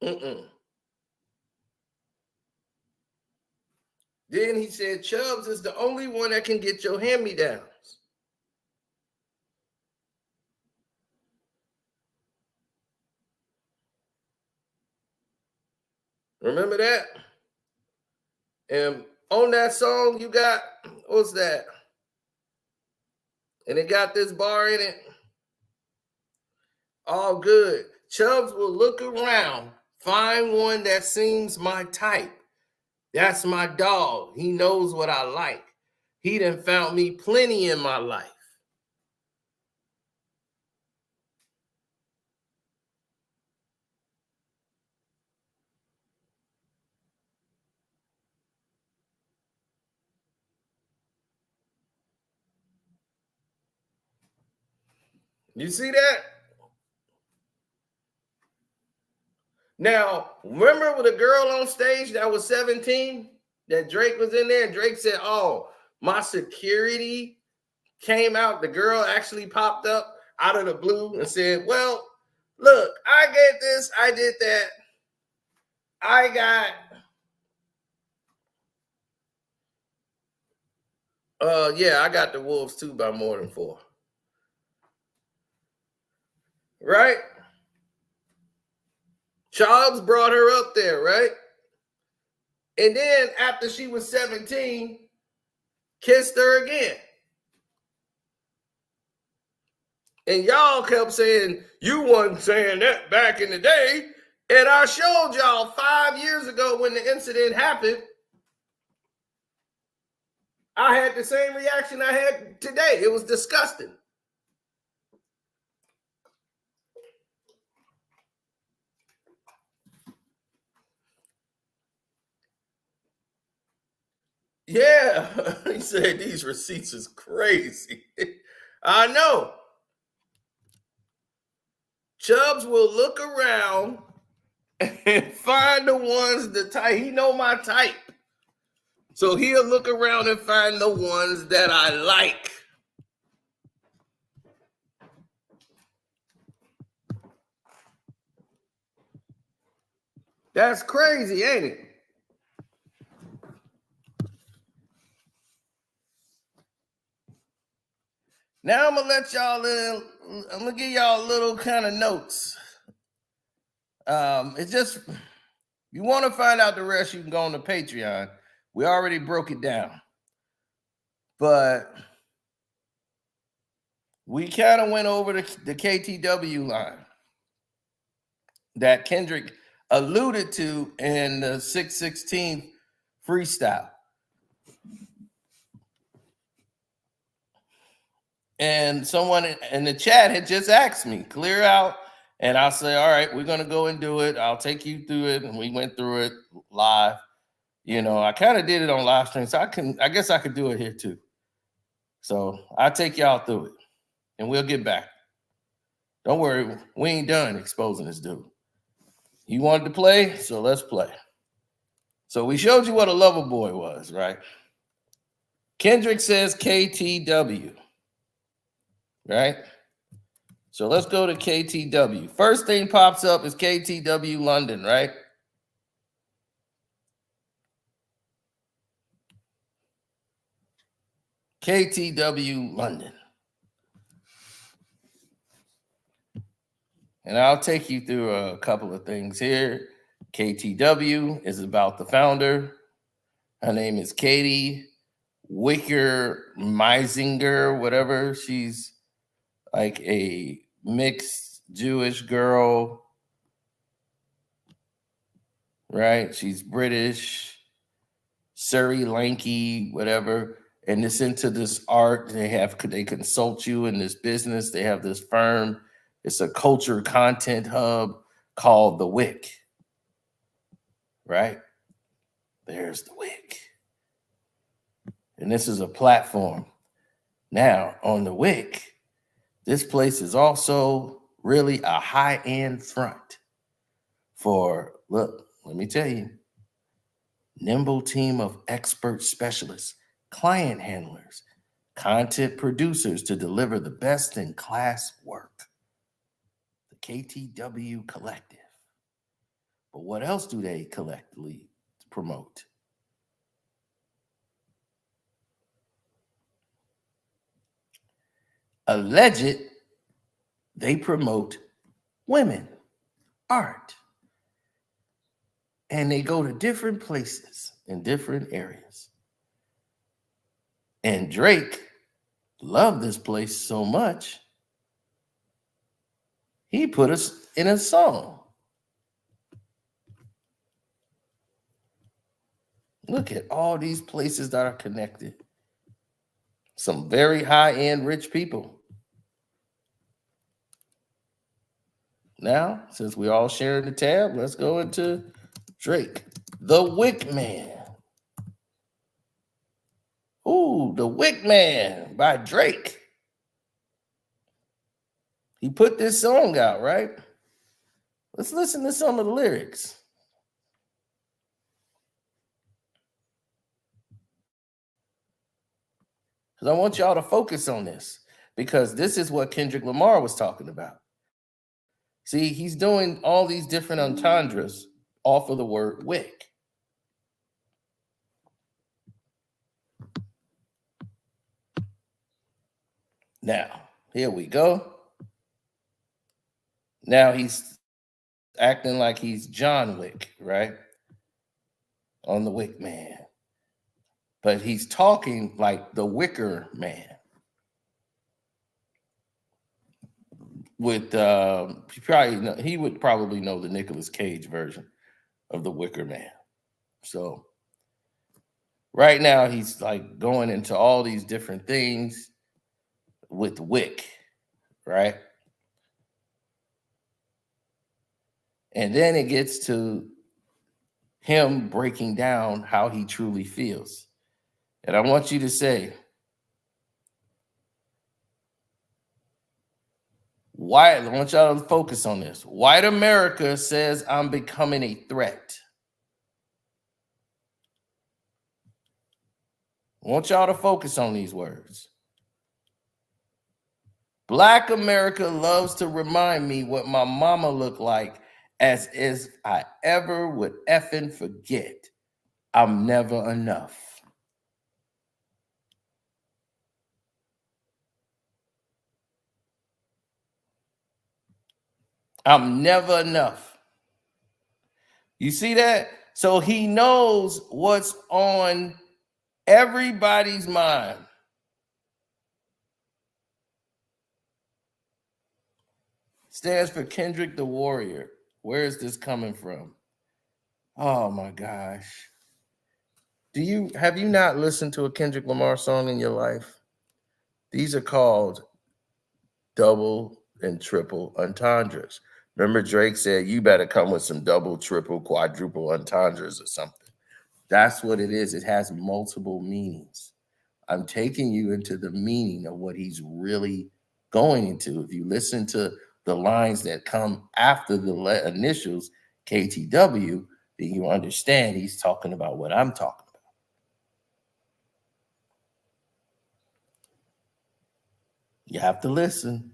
Mm-mm. Then he said Chubbs is the only one that can get your hand-me-downs. Remember that? And on that song, you got, what's that? And it got this bar in it. All good. Chubbs will look around, find one that seems my type. That's my dog. He knows what I like. He done found me plenty in my life. You see that? Now, remember with a girl on stage that was 17 that Drake was in there? And Drake said, oh, my security came out. The girl actually popped up out of the blue and said, well, look, I get this. I did that. I got, I got the Wolves too by more than 4. Right? Chubbs brought her up there, right? And then after she was 17, kissed her again. And y'all kept saying, you wasn't saying that back in the day. And I showed y'all 5 years ago when the incident happened, I had the same reaction I had today. It was disgusting. Yeah, he said these receipts is crazy. I know. Chubbs will look around and find the ones the type. He know my type. So he'll look around and find the ones that I like. That's crazy, ain't it? Now I'm gonna give y'all a little kind of notes. It's just, if you want to find out the rest, you can go on the Patreon. We already broke it down. But we kind of went over the KTW line that Kendrick alluded to in the 616 freestyle. And someone in the chat had just asked me, clear out. And I'll say, all right, we're going to go and do it. I'll take you through it. And we went through it live. You know, I kind of did it on live stream. So I guess I could do it here too. So I'll take y'all through it and we'll get back. Don't worry, we ain't done exposing this dude. He wanted to play, so let's play. So we showed you what a lover boy was, right? Kendrick says KTW, right? So let's go to KTW. First thing pops up is KTW London, right? KTW London. And I'll take you through a couple of things here. KTW is about the founder. Her name is Katie Wicker Meisinger, whatever. She's like a mixed Jewish girl, right? She's British, Surrey, lanky, whatever. And it's into this art. They consult you in this business. They have this firm. It's a culture content hub called The Wick, right? There's The Wick. And this is a platform. Now, on The Wick, this place is also really a high-end front for, look, let me tell you, nimble team of expert specialists, client handlers, content producers to deliver the best-in-class work. The KTW Collective. But what else do they collectively promote? Alleged, they promote women, art. And they go to different places in different areas. And Drake loved this place so much, he put us in a song. Look at all these places that are connected. Some very high-end rich people. Now, since we all sharing the tab, let's go into Drake. The Wickman. Ooh, The Wickman by Drake. He put this song out, right? Let's listen to some of the lyrics. Because I want y'all to focus on this, because this is what Kendrick Lamar was talking about. See, he's doing all these different entendres off of the word wick. Now, here we go. Now he's acting like he's John Wick, right? On the Wick Man. But he's talking like the Wicker Man. With he would probably know the Nicolas Cage version of the Wicker Man. So right now he's like going into all these different things with Wick, right? And then it gets to him breaking down how he truly feels. And I want you to say, I want y'all to focus on this. White America says I'm becoming a threat. I want y'all to focus on these words. Black America loves to remind me what my mama looked like, as if I ever would effing forget. I'm never enough. I'm never enough. You see that? So he knows what's on everybody's mind. Stands for Kendrick the Warrior. Where is this coming from? Oh my gosh. Have you not listened to a Kendrick Lamar song in your life? These are called double and triple entendres. Remember Drake said, you better come with some double, triple, quadruple entendres or something. That's what it is. It has multiple meanings. I'm taking you into the meaning of what he's really going into. If you listen to the lines that come after the initials, KTW, then you understand he's talking about what I'm talking about. You have to listen.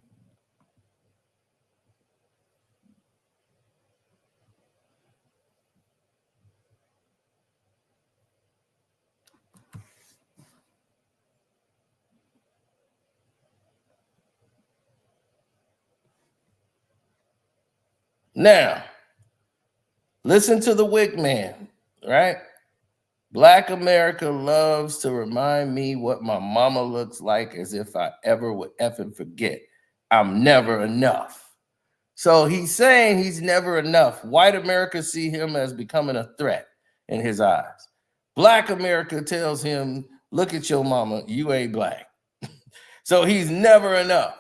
Now, listen to the Wickman, right? Black America loves to remind me what my mama looks like, as if I ever would effing forget. I'm never enough. So he's saying he's never enough. White America see him as becoming a threat in his eyes. Black America tells him, look at your mama, you ain't black. So he's never enough.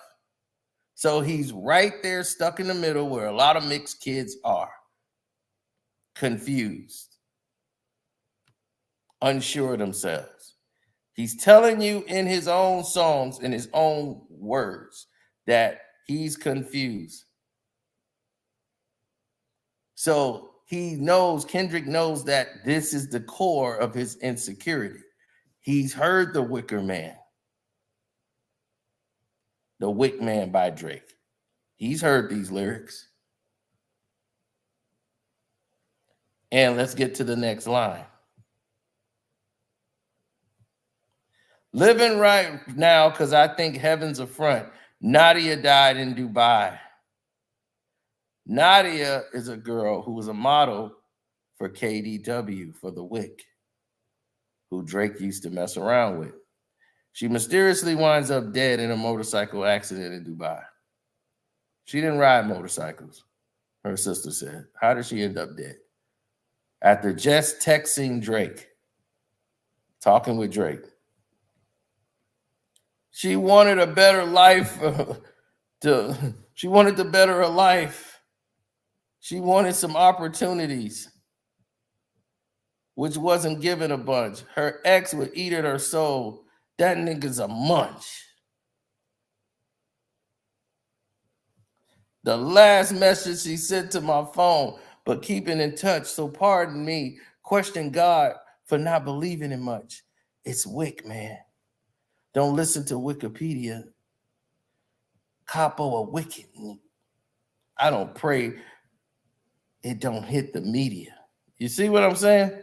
So he's right there stuck in the middle where a lot of mixed kids are. Confused. Unsure of themselves. He's telling you in his own songs, in his own words, that he's confused. So Kendrick knows that this is the core of his insecurity. He's heard the Wickman by Drake. He's heard these lyrics. And let's get to the next line. Living right now because I think heaven's a front. Nadia died in Dubai. Nadia is a girl who was a model for KDW, for the Wick, who Drake used to mess around with. She mysteriously winds up dead in a motorcycle accident in Dubai. She didn't ride motorcycles, her sister said. How did she end up dead? After just texting Drake, talking with Drake. She wanted a better life. She wanted to better her life. She wanted some opportunities, which wasn't given a bunch. Her ex would eat at her soul. That nigga's a munch. The last message she sent to my phone, but keeping in touch, so pardon me, question God for not believing in much. It's Wick, man. Don't listen to Wikipedia. Capo or wicked. I don't pray it don't hit the media. You see what I'm saying?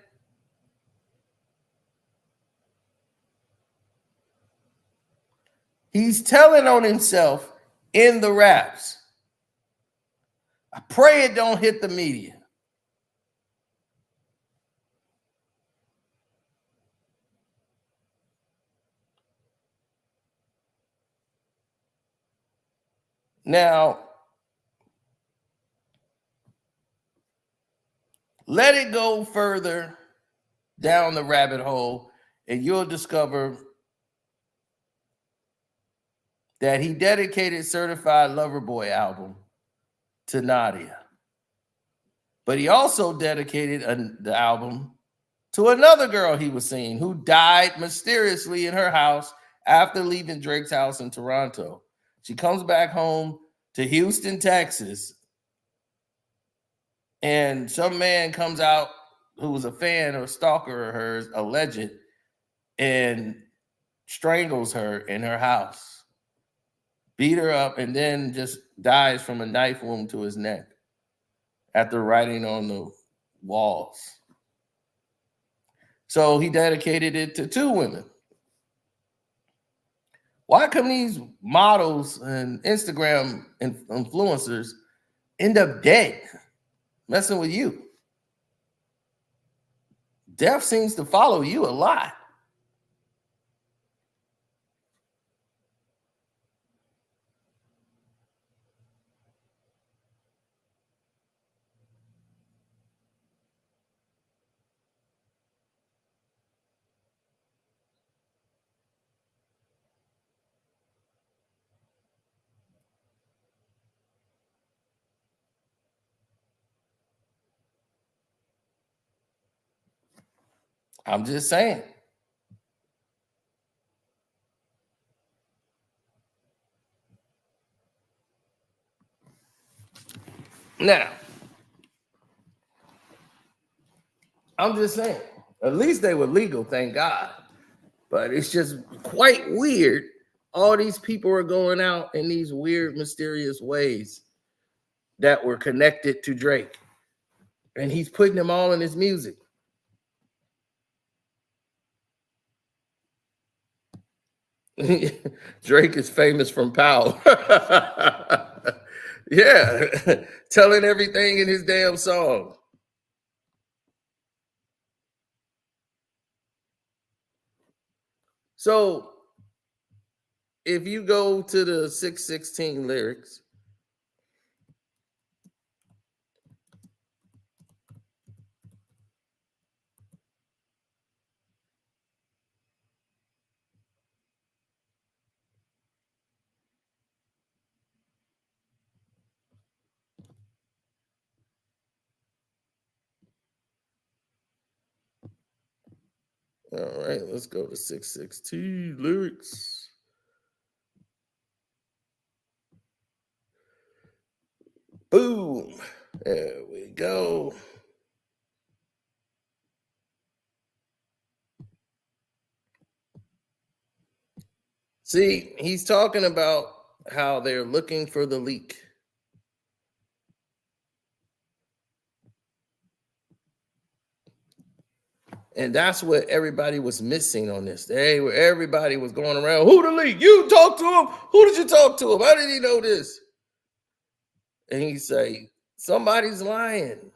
He's telling on himself in the raps. I pray it don't hit the media. Now, let it go further down the rabbit hole, and you'll discover that he dedicated Certified Lover Boy album to Nadia. But he also dedicated the album to another girl he was seeing who died mysteriously in her house after leaving Drake's house in Toronto. She comes back home to Houston, Texas, and some man comes out who was a fan or stalker of hers, alleged, and strangles her in her house, beat her up, and then just dies from a knife wound to his neck after writing on the walls. So he dedicated it to 2 women. Why come these models and Instagram influencers end up dead messing with you? Death seems to follow you a lot. I'm just saying. Now, I'm just saying, at least they were legal, thank God. But it's just quite weird. All these people are going out in these weird, mysterious ways that were connected to Drake. And he's putting them all in his music. Drake is famous from Powell. Yeah, telling everything in his damn song. So if you go to the 616 lyrics, all right, let's go to 616 lyrics. Boom. There we go. See, he's talking about how they're looking for the leak. And that's what everybody was missing on this day, where everybody was going around, who the leak? You talked to him? Who did you talk to him? How did he know this? And he say, somebody's lying.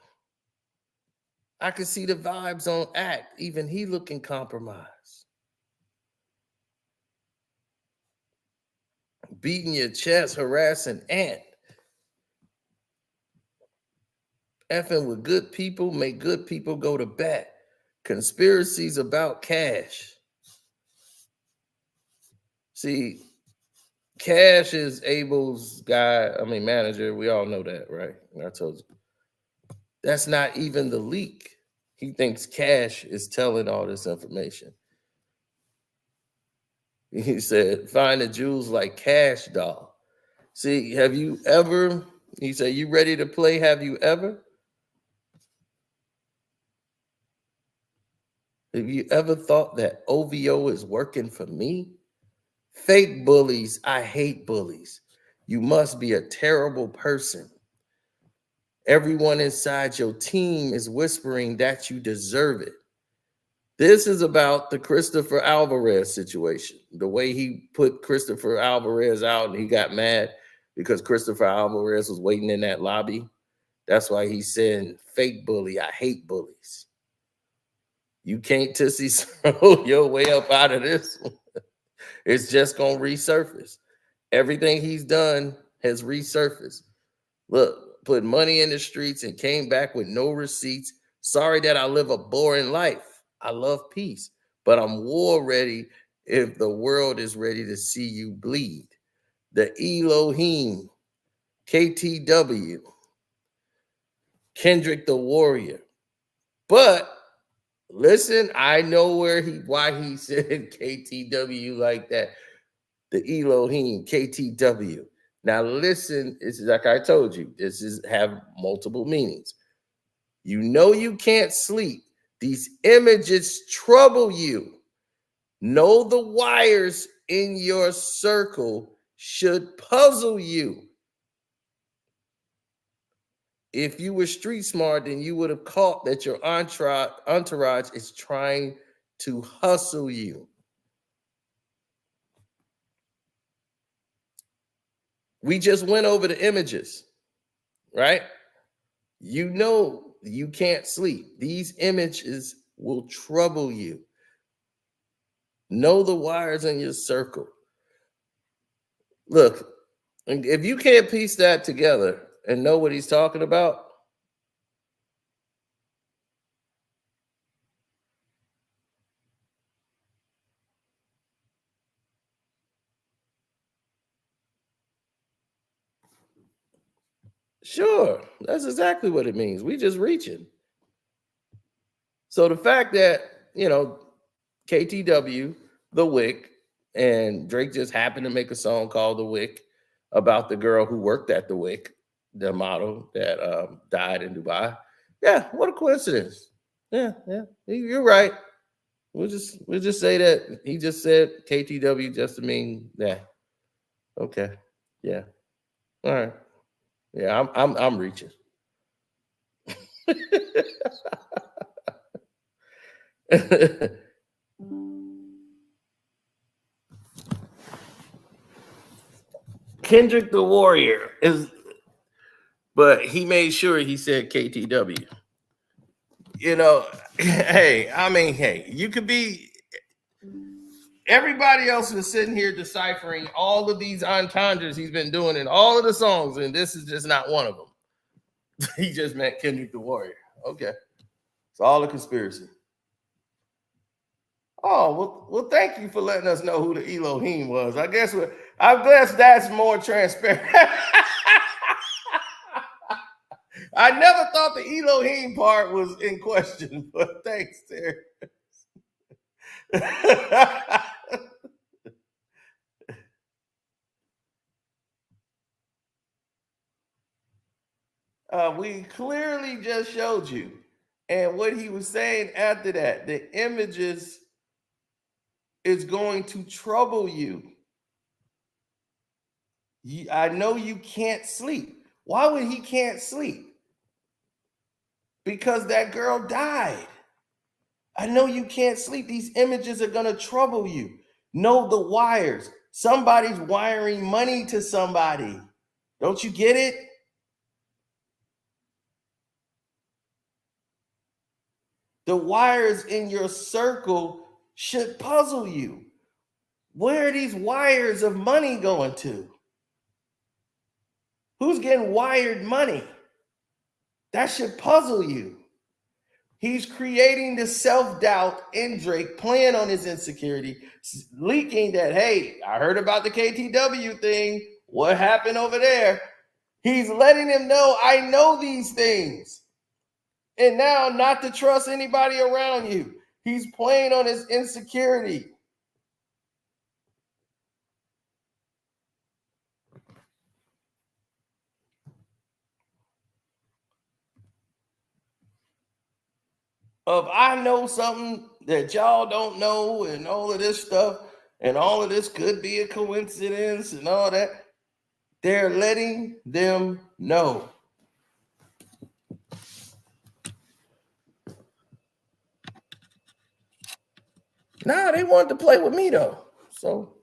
I could see the vibes on act. Even he looking compromised. Beating your chest, harassing Ant. Effing with good people make good people go to bat. Conspiracies about cash. See, Cash is Abel's manager. We all know that, right? I told you. That's not even the leak. He thinks Cash is telling all this information. He said, find the jewels like Cash Doll. See, have you ever, he said, you ready to play? Have you ever? Have you ever thought that OVO is working for me? Fake bullies, I hate bullies. You must be a terrible person. Everyone inside your team is whispering that you deserve it. This is about the Christopher Alvarez situation. The way he put Christopher Alvarez out and he got mad because Christopher Alvarez was waiting in that lobby. That's why he's saying, fake bully, I hate bullies. You can't Tootsie throw your way up out of this. It's just going to resurface. Everything he's done has resurfaced. Look, put money in the streets and came back with no receipts. Sorry that I live a boring life. I love peace, but I'm war ready if the world is ready to see you bleed. The Elohim, KTW, Kendrick the Warrior. But Listen, I know why he said KTW like that. The Elohim, KTW. Now listen, it's like I told you, this is have multiple meanings. You know you can't sleep. These images trouble you. Know the wires in your circle should puzzle you. If you were street smart, then you would have caught that your entourage is trying to hustle you. We just went over the images, right? You know you can't sleep. These images will trouble you. Know the wires in your circle. Look, if you can't piece that together and know what he's talking about, sure, that's exactly what it means. We just reaching. So the fact that, KTW, The Wick, and Drake just happened to make a song called The Wick about the girl who worked at The Wick, the model that died in Dubai. Yeah, what a coincidence. Yeah, you're right. We'll just say that he just said KTW just to mean that. Okay. Yeah. All right. Yeah, I'm reaching. Kendrick the Warrior but he made sure he said KTW. Hey, you could be. Everybody else is sitting here deciphering all of these entendres he's been doing in all of the songs, and this is just not one of them. He just meant Kendrick the Warrior. Okay, it's all a conspiracy. Oh, well, thank you for letting us know who the Elohim was. I guess that's more transparent. I never thought the Elohim part was in question, but thanks, Terry. We clearly just showed you. And what he was saying after that, the images is going to trouble you. I know you can't sleep. Why would he can't sleep? Because that girl died. I know you can't sleep. These images are going to trouble you. Know the wires. Somebody's wiring money to somebody. Don't you get it? The wires in your circle should puzzle you. Where are these wires of money going to? Who's getting wired money? That should puzzle you. He's creating the self-doubt in Drake, playing on his insecurity, leaking that, hey, I heard about the KTW thing. What happened over there? He's letting him know, I know these things. And now not to trust anybody around you. He's playing on his insecurity. Of I know something that y'all don't know and all of this stuff and all of this could be a coincidence and all that. They're letting them know. Nah, they wanted to play with me though. So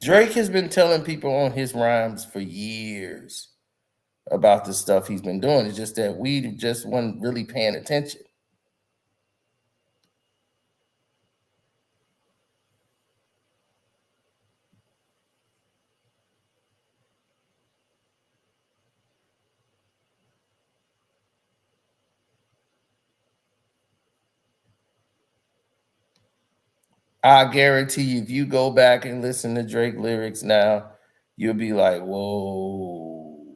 Drake has been telling people on his rhymes for years about the stuff he's been doing. It's just that we just weren't really paying attention. I guarantee you, if you go back and listen to Drake lyrics now, you'll be like, whoa.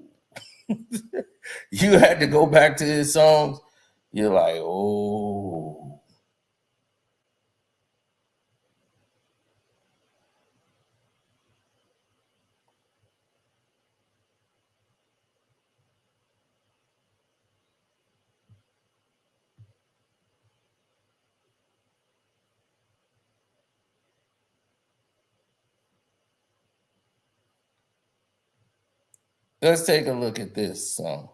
You had to go back to his songs. You're like, oh. Let's take a look at this song.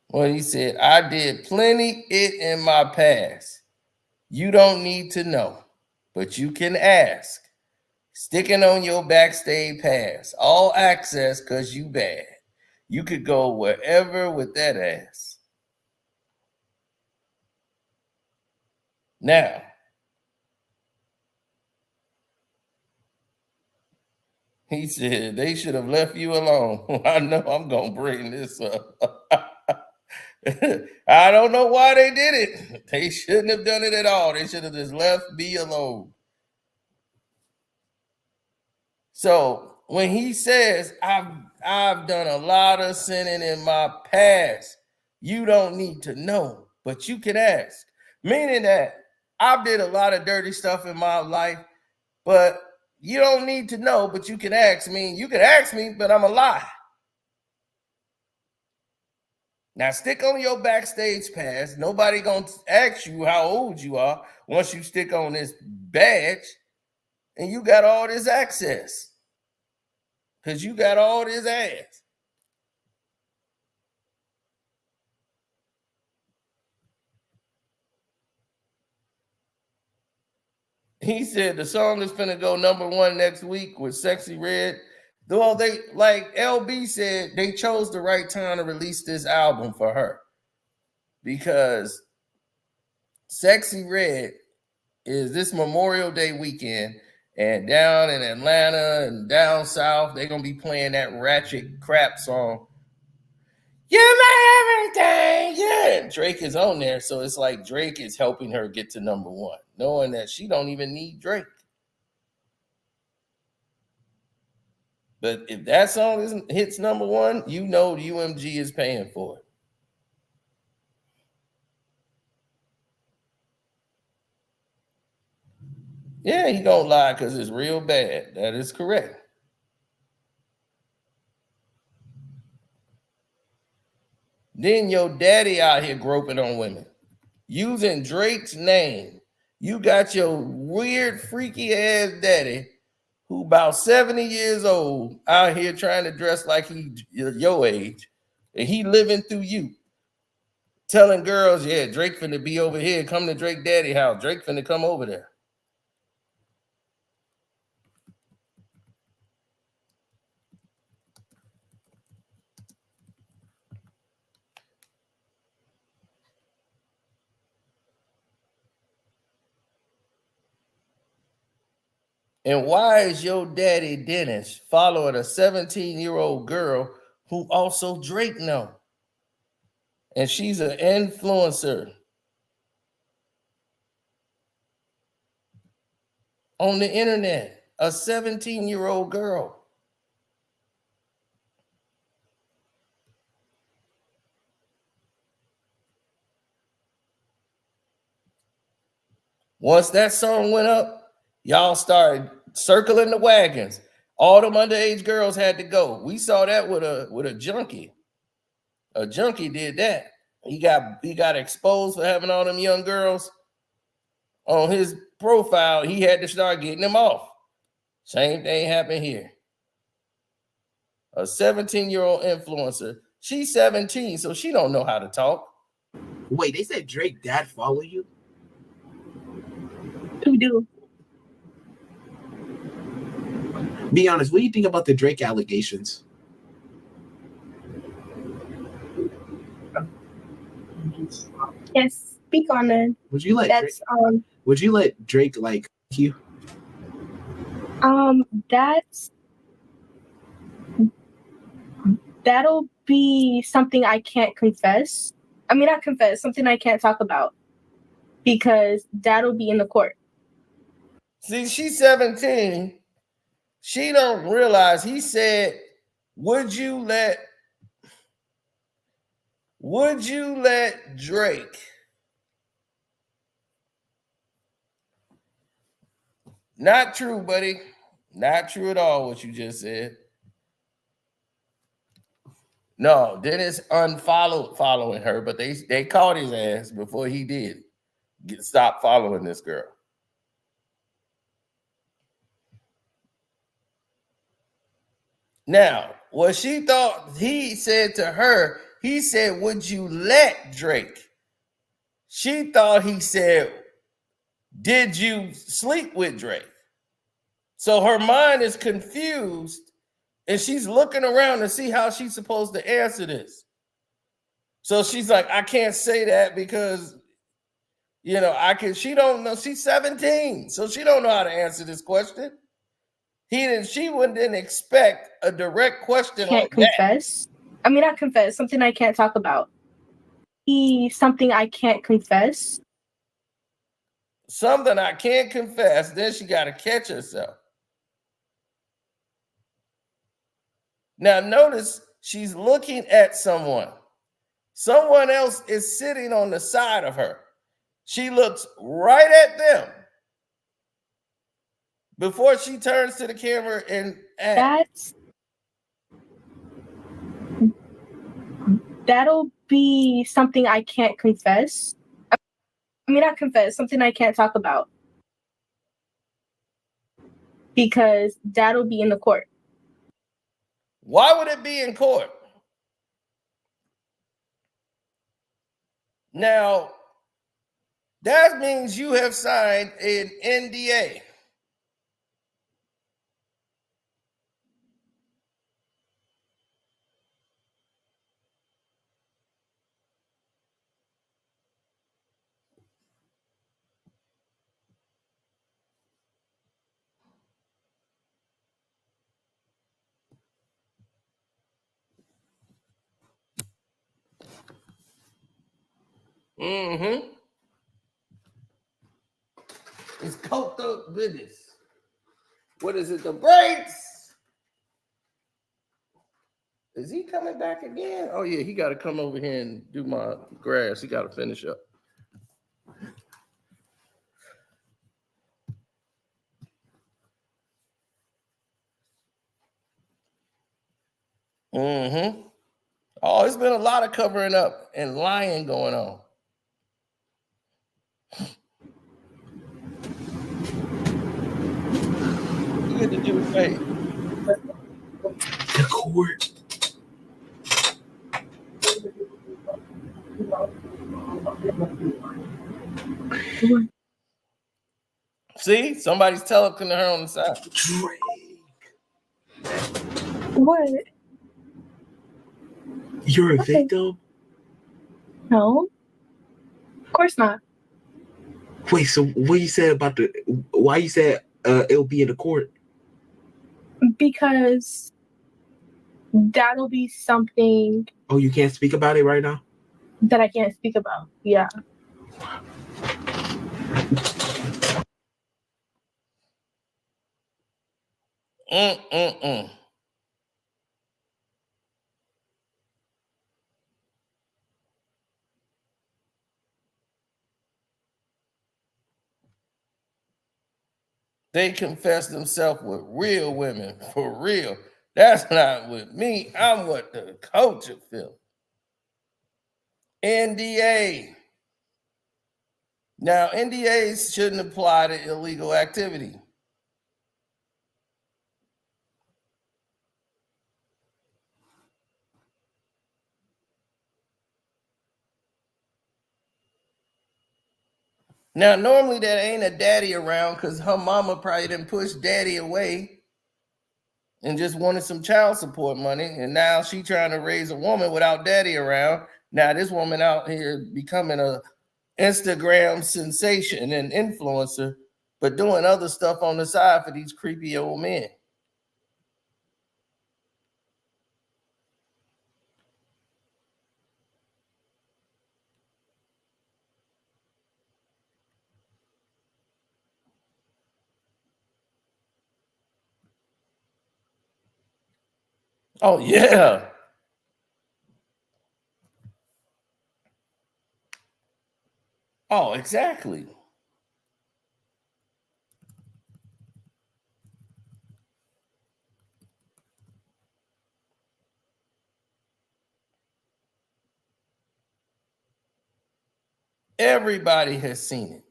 Well, he said, I did plenty it in my past. You don't need to know, but you can ask. Sticking on your backstage pass. All access because you bad. You could go wherever with that ass. Now, he said they should have left you alone. I know I'm going to bring this up. I don't know why they did it. They shouldn't have done it at all. They should have just left me alone. So when he says, I've done a lot of sinning in my past, you don't need to know, but you can ask. Meaning that I've did a lot of dirty stuff in my life, but you don't need to know, but you can ask me. You can ask me, but I'm a lie. Now stick on your backstage pass. Nobody gonna ask you how old you are once you stick on this badge and you got all this access. Because you got all this ass. He said the song is finna go #1 next week with Sexxy Red. Though they, like LB said, they chose the right time to release this album for her. Because Sexxy Red is this Memorial Day weekend. And down in Atlanta and down south, they're going to be playing that ratchet crap song. You're my everything. Yeah. Drake is on there. So it's like Drake is helping her get to #1, knowing that she don't even need Drake. But if that song hits #1, you know UMG is paying for it. Yeah, he don't lie because it's real bad. That is correct. Then your daddy out here groping on women. Using Drake's name. You got your weird, freaky ass daddy who about 70 years old out here trying to dress like he your age. And he living through you. Telling girls, yeah, Drake finna be over here. Come to Drake daddy house. Drake finna come over there. And why is your daddy Dennis following a 17-year-old girl who also Drake know? And she's an influencer on the internet, a 17-year-old girl. Once that song went up, y'all started circling the wagons. All them underage girls had to go. We saw that with a junkie. A junkie did that. He got exposed for having all them young girls on his profile. He had to start getting them off. Same thing happened here. A 17-year-old influencer. She's 17, so she don't know how to talk. Wait, they said Drake dad follow you? Who do? Be honest, what do you think about the Drake allegations? Yes, speak on it. Would you let That's Drake, would you let Drake like you? That'll be something I can't confess. I mean, I confess something I can't talk about because that'll be in the court. See, she's 17. She don't realize he said, would you let Drake? Not true, buddy. Not true at all what you just said. No, Dennis following her, but they caught his ass before he did stop following this girl. Now, what she thought he said to her, he said, would you let Drake? She thought he said, did you sleep with Drake? So her mind is confused and she's looking around to see how she's supposed to answer this. So she's like, I can't say that because, she don't know. She's 17, so she don't know how to answer this question. She wouldn't expect a direct question. Can't confess. I mean, not confess, something I can't talk about. Something I can't confess. Something I can't confess. Then she got to catch herself. Now notice she's looking at someone. Someone else is sitting on the side of her. She looks right at them before she turns to the camera and that'll be something I can't confess. I mean, not confess, something I can't talk about because that'll be in the court. Why would it be in court? Now, that means you have signed an NDA. Mm-hmm. It's coked up business. What is it? The brakes? Is he coming back again? Oh yeah, he got to come over here and do my grass. He got to finish up. Mm-hmm. Oh, it's been a lot of covering up and lying going on. You get to do the thing. The court. See, somebody's talking to her on the side. Drake. What? You're a victim? No. Of course not. Wait, so what you said about why you said it'll be in the court? Because that'll be something. Oh, you can't speak about it right now? That I can't speak about. Yeah. They confess themselves with real women, for real. That's not with me. I'm what the culture feels. NDA. Now, NDAs shouldn't apply to illegal activity. Now, normally that ain't a daddy around because her mama probably didn't push daddy away and just wanted some child support money. And now she trying to raise a woman without daddy around. Now this woman out here becoming a Instagram sensation and influencer, but doing other stuff on the side for these creepy old men. Oh, yeah. Oh, exactly. Everybody has seen it.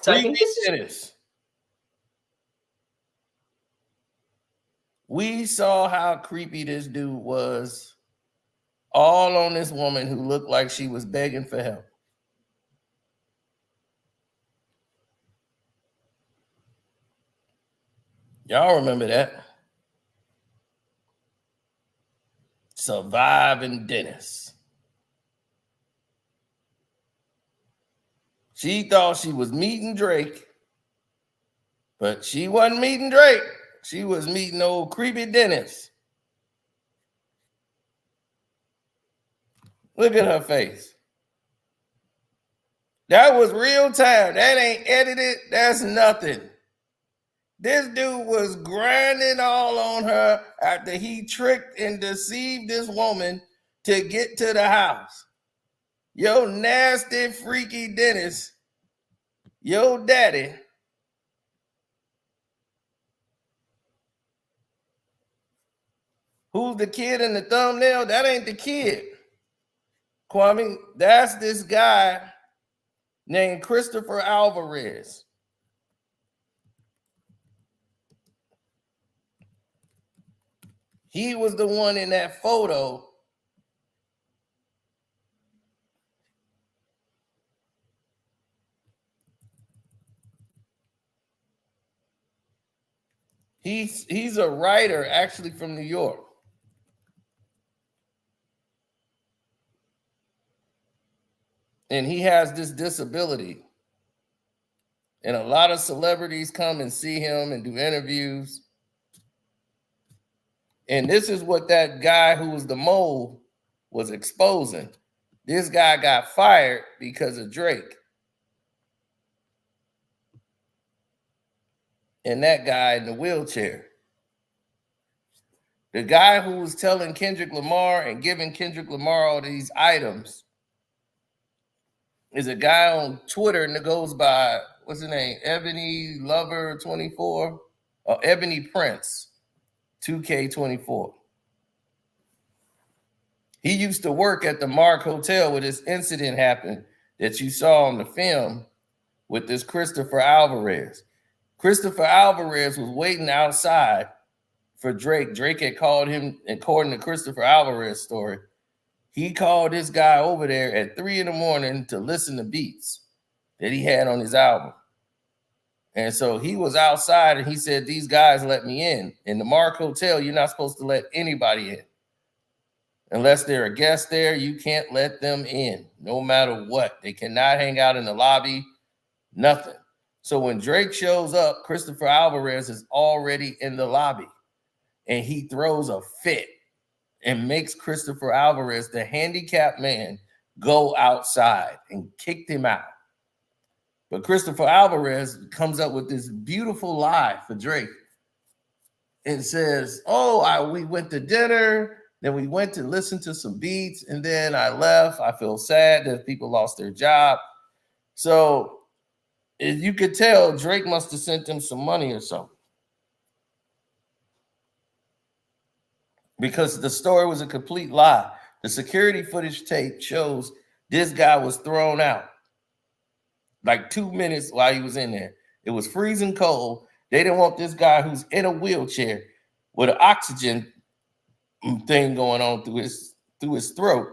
So I Creepy think this is Dennis. We saw how creepy this dude was, all on this woman who looked like she was begging for help. Y'all remember that? Surviving Dennis. She thought she was meeting Drake, but she wasn't meeting Drake. She was meeting old creepy Dennis. Look at her face. That was real time. That ain't edited. That's nothing. This dude was grinding all on her after he tricked and deceived this woman to get to the house. Yo, nasty, freaky Dennis, yo daddy, who's the kid in the thumbnail? That ain't the kid, Kwame. That's this guy named Christopher Alvarez. He was the one in that photo. He's a writer actually from New York. And he has this disability. And a lot of celebrities come and see him and do interviews. And this is what that guy who was the mole was exposing. This guy got fired because of Drake. And that guy in the wheelchair. The guy who was telling Kendrick Lamar and giving Kendrick Lamar all these items is a guy on Twitter that goes by, what's his name? Ebony Lover 24 or Ebony Prince 2K24. He used to work at the Mark Hotel where this incident happened that you saw on the film with this Christopher Alvarez. Christopher Alvarez was waiting outside for Drake. Drake had called him, according to Christopher Alvarez's story. He called this guy over there at 3 a.m. to listen to beats that he had on his album. And so he was outside and he said, these guys let me in. In the Mark Hotel, you're not supposed to let anybody in. Unless they're a guest there, you can't let them in, no matter what. They cannot hang out in the lobby, nothing. So when Drake shows up, Christopher Alvarez is already in the lobby. And he throws a fit and makes Christopher Alvarez, the handicapped man, go outside and kicked him out. But Christopher Alvarez comes up with this beautiful lie for Drake and says, we went to dinner, then we went to listen to some beats, and then I left. I feel sad that people lost their job. So you could tell Drake must have sent them some money or something. Because the story was a complete lie. The security footage tape shows this guy was thrown out like 2 minutes while he was in there. It was freezing cold. They didn't want this guy who's in a wheelchair with an oxygen thing going on through his throat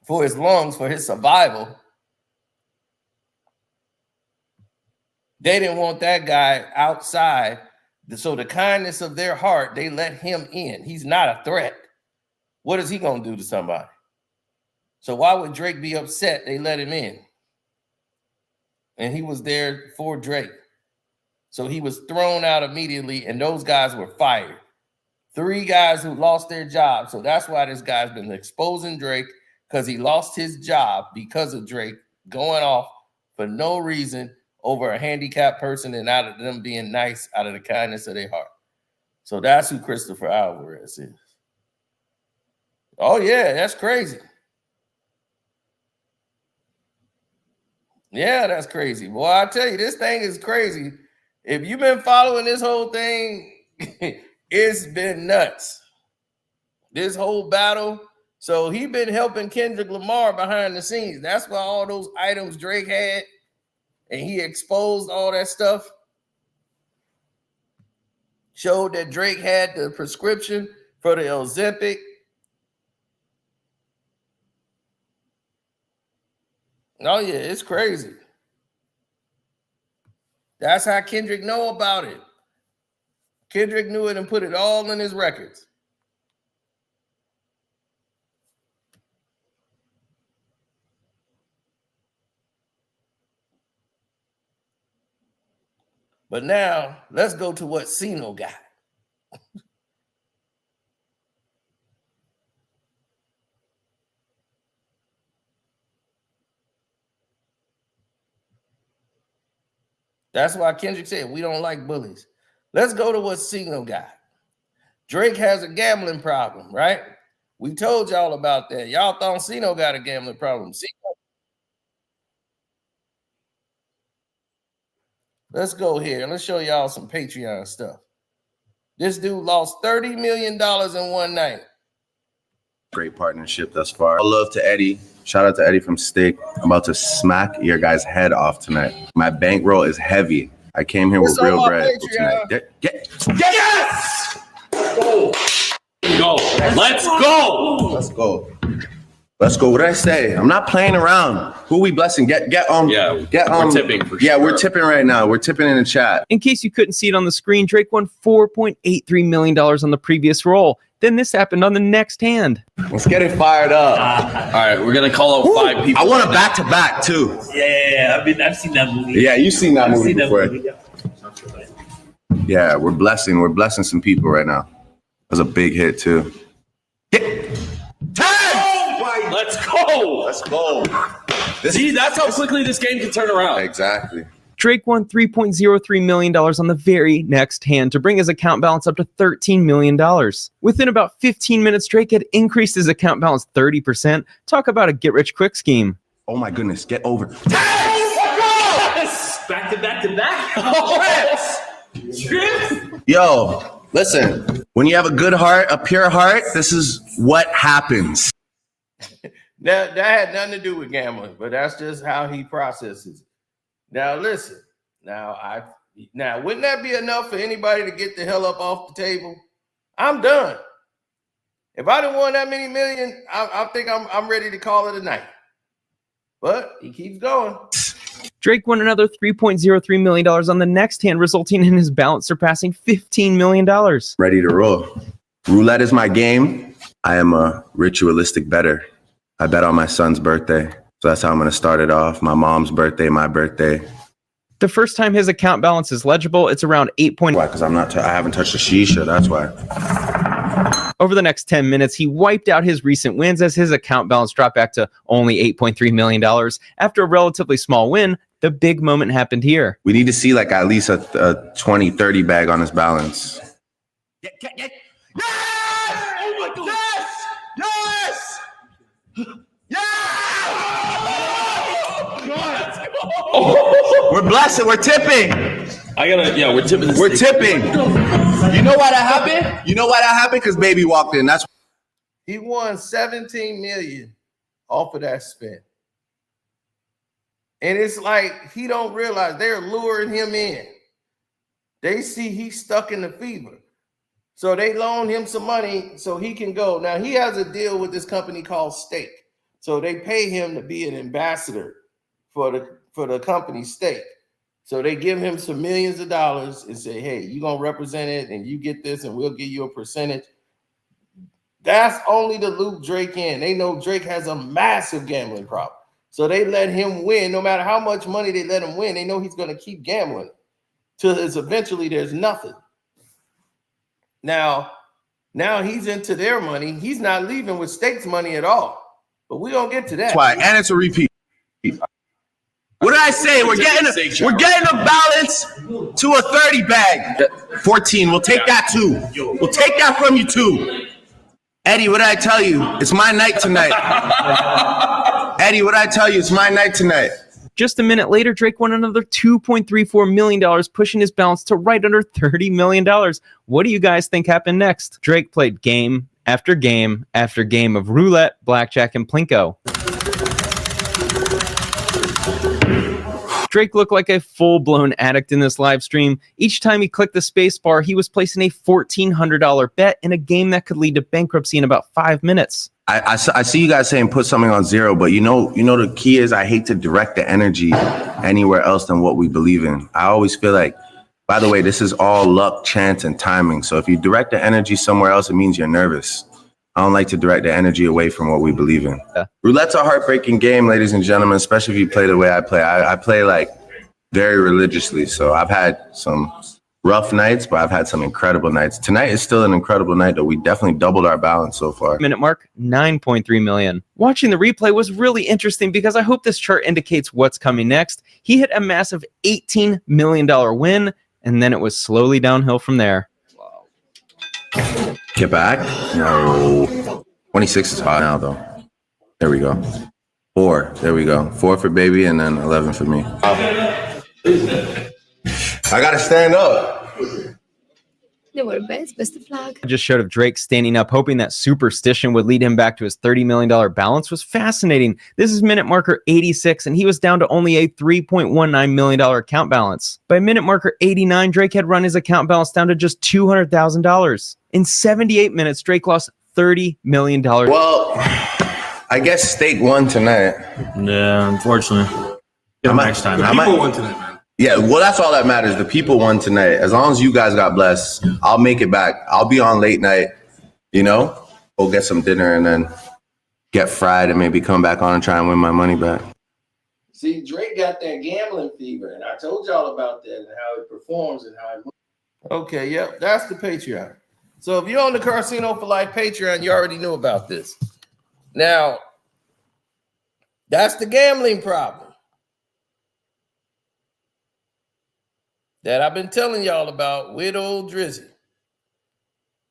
for his lungs, for his survival. They didn't want that guy outside. So the kindness of their heart, they let him in. He's not a threat. What is he going to do to somebody? So why would Drake be upset they let him in? And he was there for Drake. So he was thrown out immediately, and those guys were fired. 3 guys who lost their job. So that's why this guy's been exposing Drake, because he lost his job because of Drake going off for no reason over a handicapped person and out of them being nice out of the kindness of their heart. So that's who Christopher Alvarez is. Oh, yeah, that's crazy. Yeah, that's crazy. Boy, I tell you, this thing is crazy. If you've been following this whole thing, it's been nuts. This whole battle. So he been helping Kendrick Lamar behind the scenes. That's why all those items Drake had, and he exposed all that stuff. Showed that Drake had the prescription for the Ozempic. Oh, yeah, it's crazy. That's how Kendrick know about it. Kendrick knew it and put it all in his records. But now, let's go to what Sino got. That's why Kendrick said, we don't like bullies. Let's go to what Sino got. Drake has a gambling problem, right? We told y'all about that. Y'all thought Sino got a gambling problem. Let's go here. Let's show y'all some Patreon stuff. This dude lost $30 million in one night. Great partnership thus far. All love to Eddie. Shout out to Eddie from Stick. I'm about to smack your guy's head off tonight. My bankroll is heavy. I came here with real bread tonight. Yes! Go. Let's go. Let's go. Let's go. What did I say? I'm not playing around. Who we blessing? Get we're tipping for sure. Yeah, we're tipping right now. We're tipping in the chat. In case you couldn't see it on the screen, Drake won $4.83 million on the previous roll. Then this happened on the next hand. Let's get it fired up. All right, we're gonna call out 5 people. I want a back-to-back too. Yeah. I've seen that movie. Yeah, you've seen that movie before. Yeah, we're blessing. We're blessing some people right now. That was a big hit too. Let's go. Let's go. See, that's how quickly this game can turn around. Exactly. Drake won $3.03 million on the very next hand to bring his account balance up to $13 million. Within about 15 minutes, Drake had increased his account balance 30%. Talk about a get-rich-quick scheme. Oh my goodness, get over. Yes! Back to back. Yo, listen, when you have a good heart, a pure heart, this is what happens. That had nothing to do with gambling, but that's just how he processes it. Now listen, now wouldn't that be enough for anybody to get the hell up off the table? I'm done. If I didn't won that many million, I think I'm ready to call it a night. But he keeps going. Drake won another $3.03 million on the next hand, resulting in his balance surpassing $15 million. Ready to roll. Roulette is my game. I am a ritualistic bettor. I bet on my son's birthday. So that's how I'm going to start it off. My mom's birthday, my birthday. The first time his account balance is legible, it's around 8. Why? Because I haven't touched a shisha. That's why. Over the next 10 minutes, he wiped out his recent wins as his account balance dropped back to only $8.3 million. After a relatively small win, the big moment happened here. We need to see like at least a 20, 30 bag on his balance. Yes! Oh my God! Yes! We're blessing. We're tipping. We're tipping. We're tipping. You know why that happened? You know why that happened? Because baby walked in. That's He won $17 million off of that spin. And it's like he don't realize they're luring him in. They see he's stuck in the fever. So they loan him some money so he can go. Now he has a deal with this company called Stake. So they pay him to be an ambassador for the company Stake. So they give him some millions of dollars and say, hey, you're going to represent it and you get this and we'll give you a percentage. That's only to loop Drake in. They know Drake has a massive gambling problem. So they let him win. No matter how much money they let him win, they know he's going to keep gambling till eventually there's nothing. Now he's into their money. He's not leaving with Stake's money at all. But we're going to get to that. why. And it's a repeat. What did I say? We're getting a balance to a 30 bag. 14. We'll take that too. We'll take that from you too. Eddie, what did I tell you? It's my night tonight. Eddie, what did I tell you? It's my night tonight. Just a minute later, Drake won another $2.34 million, pushing his balance to right under $30 million. What do you guys think happened next? Drake played game after game after game of roulette, blackjack, and plinko. Drake looked like a full-blown addict in this live stream. Each time he clicked the space bar, he was placing a $1,400 bet in a game that could lead to bankruptcy in about 5 minutes. I see you guys saying put something on zero, but you know the key is I hate to direct the energy anywhere else than what we believe in. I always feel like, by the way, this is all luck, chance, and timing. So if you direct the energy somewhere else, it means you're nervous. I don't like to direct the energy away from what we believe in. Yeah. Roulette's a heartbreaking game, ladies and gentlemen, especially if you play the way I play. I play like very religiously. So I've had some rough nights, but I've had some incredible nights. Tonight is still an incredible night, though. We definitely doubled our balance so far. Minute mark, 9.3 million. Watching the replay was really interesting because I hope this chart indicates what's coming next. He hit a massive $18 million win, and then it was slowly downhill from there. Get back? No. 26 is hot now, though. There we go. 4. There we go. 4 for baby, and then 11 for me. I gotta stand up. I just showed of Drake standing up, hoping that superstition would lead him back to his $30 million balance was fascinating. This is minute marker 86, and he was down to only a $3.19 million account balance. By minute marker 89, Drake had run his account balance down to just $200,000. In 78 minutes, Drake lost $30 million. Well, I guess Steak won tonight. Yeah, unfortunately. Next time. People won tonight, man. Yeah, well, that's all that matters. The people won tonight. As long as you guys got blessed, I'll make it back. I'll be on late night, go get some dinner and then get fried and maybe come back on and try and win my money back. See, Drake got that gambling fever, and I told y'all about that and how it performs and how it moves. Okay, yep, that's the Patreon. So if you're on the Casino for Life Patreon, you already knew about this. Now, that's the gambling problem that I've been telling y'all about with old Drizzy.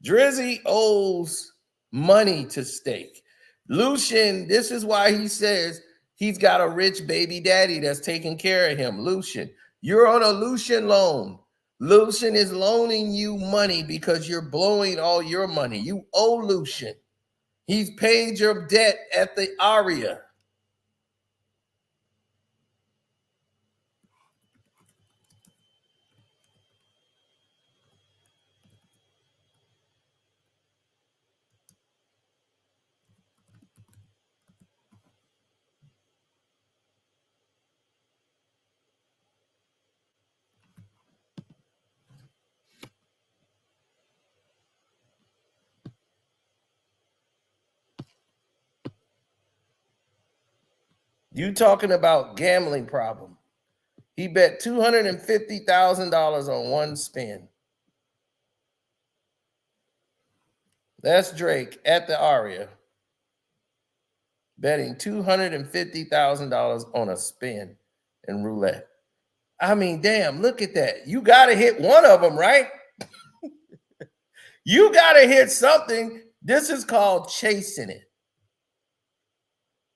Drizzy owes money to Steak. Lucian, this is why he says he's got a rich baby daddy that's taking care of him. Lucian, you're on a Lucian loan. Lucian is loaning you money because you're blowing all your money. You owe Lucian. He's paid your debt at the Aria. You talking about gambling problem. He bet $250,000 on one spin. That's Drake at the Aria betting $250,000 on a spin in roulette. I mean, damn, look at that. You got to hit one of them, right? You got to hit something. This is called chasing it.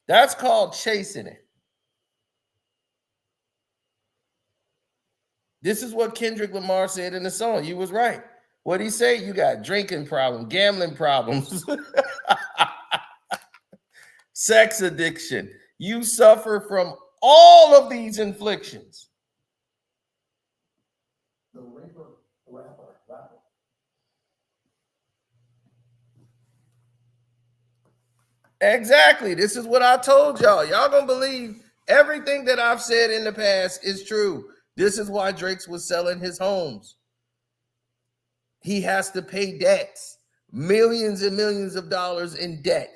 That's called chasing it. This is what Kendrick Lamar said in the song. You was right. What'd he say? You got drinking problems, gambling problems, sex addiction. You suffer from all of these inflictions. Exactly. This is what I told y'all. Y'all gonna believe everything that I've said in the past is true. This is why Drake was selling his homes. He has to pay debts, millions and millions of dollars in debt.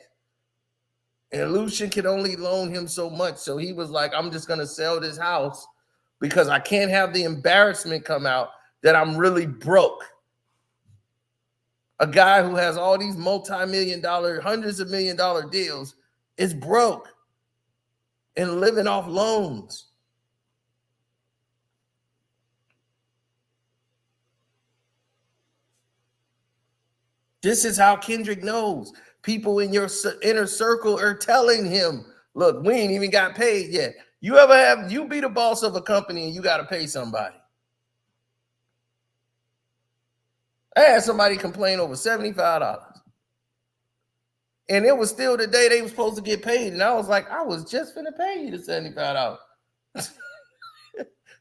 And Lucian can only loan him so much. So he was like, I'm just gonna sell this house because I can't have the embarrassment come out that I'm really broke. A guy who has all these multi-million dollar, hundreds of $1 million deals is broke and living off loans. This is how Kendrick knows. People in your inner circle are telling him, look, we ain't even got paid yet. You be the boss of a company and you got to pay somebody. I had somebody complain over $75. And it was still the day they were supposed to get paid. And I was like, I was just finna pay you the $75.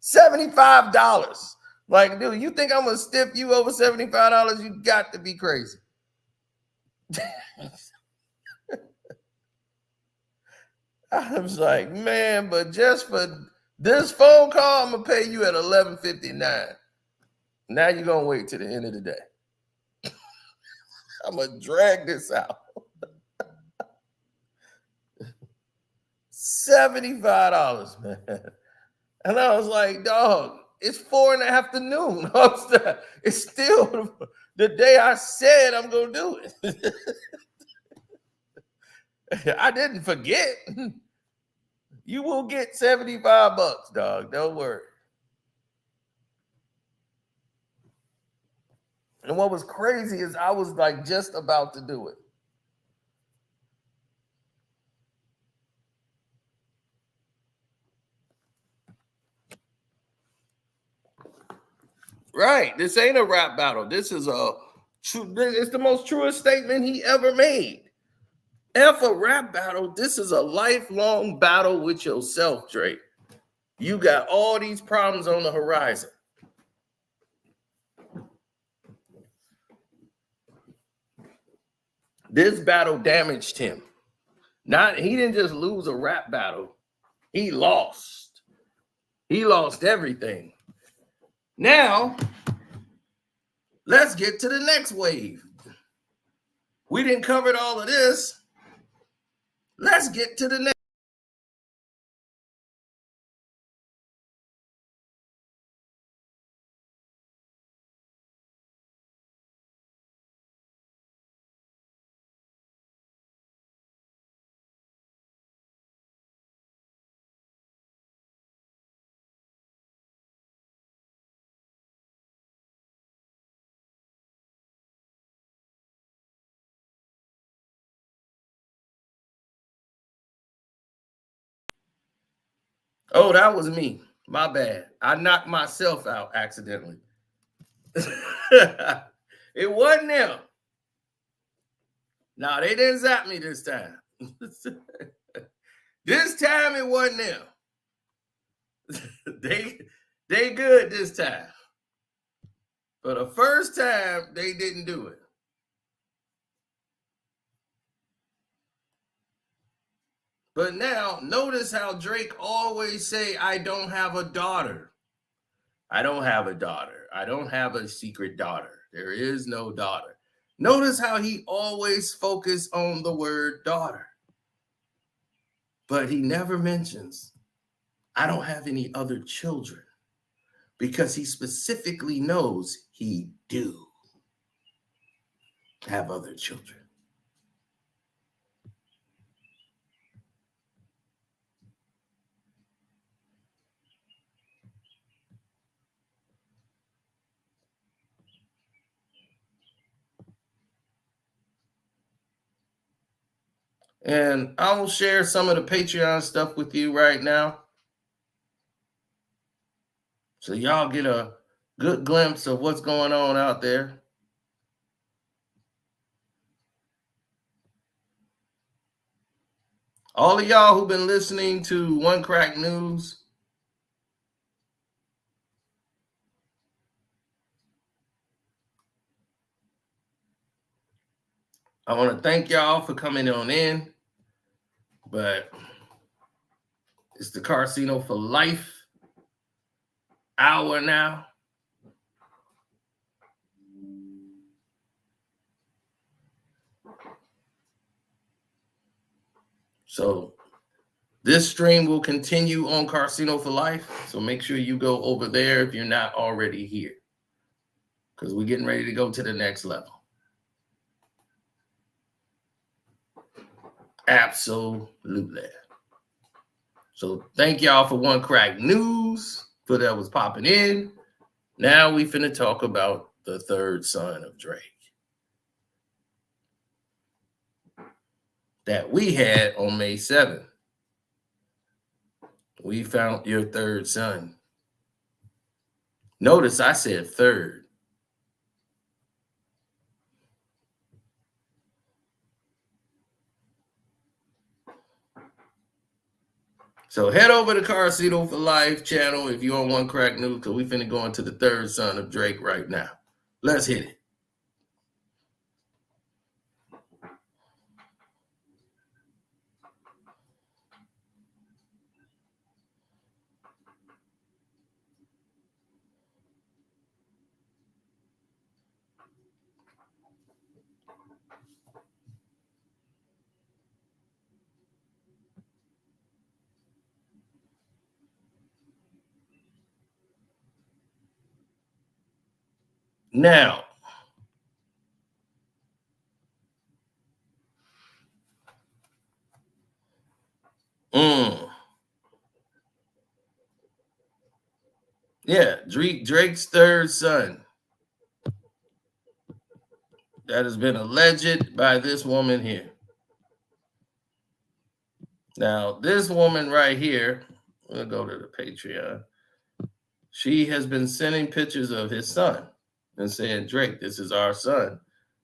$75. Like, dude, you think I'm gonna stiff you over $75? You got to be crazy. I was like, man, but just for this phone call, I'm gonna pay you at $11.59. Now you're gonna wait till the end of the day. I'm gonna drag this out. $75, man. And I was like, dog, it's 4 in the afternoon. It's still the day I said I'm gonna do it. I didn't forget. You will get $75, dog. Don't worry. And what was crazy is I was like just about to do it. Right. This ain't a rap battle. This is it's the most truest statement he ever made. F a rap battle. This is a lifelong battle with yourself, Drake. You got all these problems on the horizon. This battle damaged him. He didn't just lose a rap battle. He lost. He lost everything. Now, let's get to the next wave. We didn't cover all of this. Let's get to the next. Oh, that was me. My bad. I knocked myself out accidentally. It wasn't them. No, they didn't zap me this time. This time it wasn't them. They good this time. For the first time, they didn't do it. But now, notice how Drake always say, I don't have a daughter. I don't have a daughter. I don't have a secret daughter. There is no daughter. Notice how he always focuses on the word daughter. But he never mentions, I don't have any other children. Because he specifically knows he do have other children. And I will share some of the Patreon stuff with you right now. So y'all get a good glimpse of what's going on out there. All of y'all who've been listening to One Crack News, I want to thank y'all for coming on in. But it's the Casino for Life hour now. So this stream will continue on Casino for Life. So make sure you go over there if you're not already here, because we're getting ready to go to the next level. Absolutely. So thank y'all for One Crack News, for that was popping in. Now we finna talk about the third son of Drake. that we had on May 7th. We found your third son. Notice I said third. So head over to Carcito for Life channel if you on One Crack News, because we finna go into the third son of Drake right now. Let's hit it. Now, yeah, Drake's third son that has been alleged by this woman here. Now, this woman right here, we'll go to the Patreon. She has been sending pictures of his son and saying, Drake, this is our son.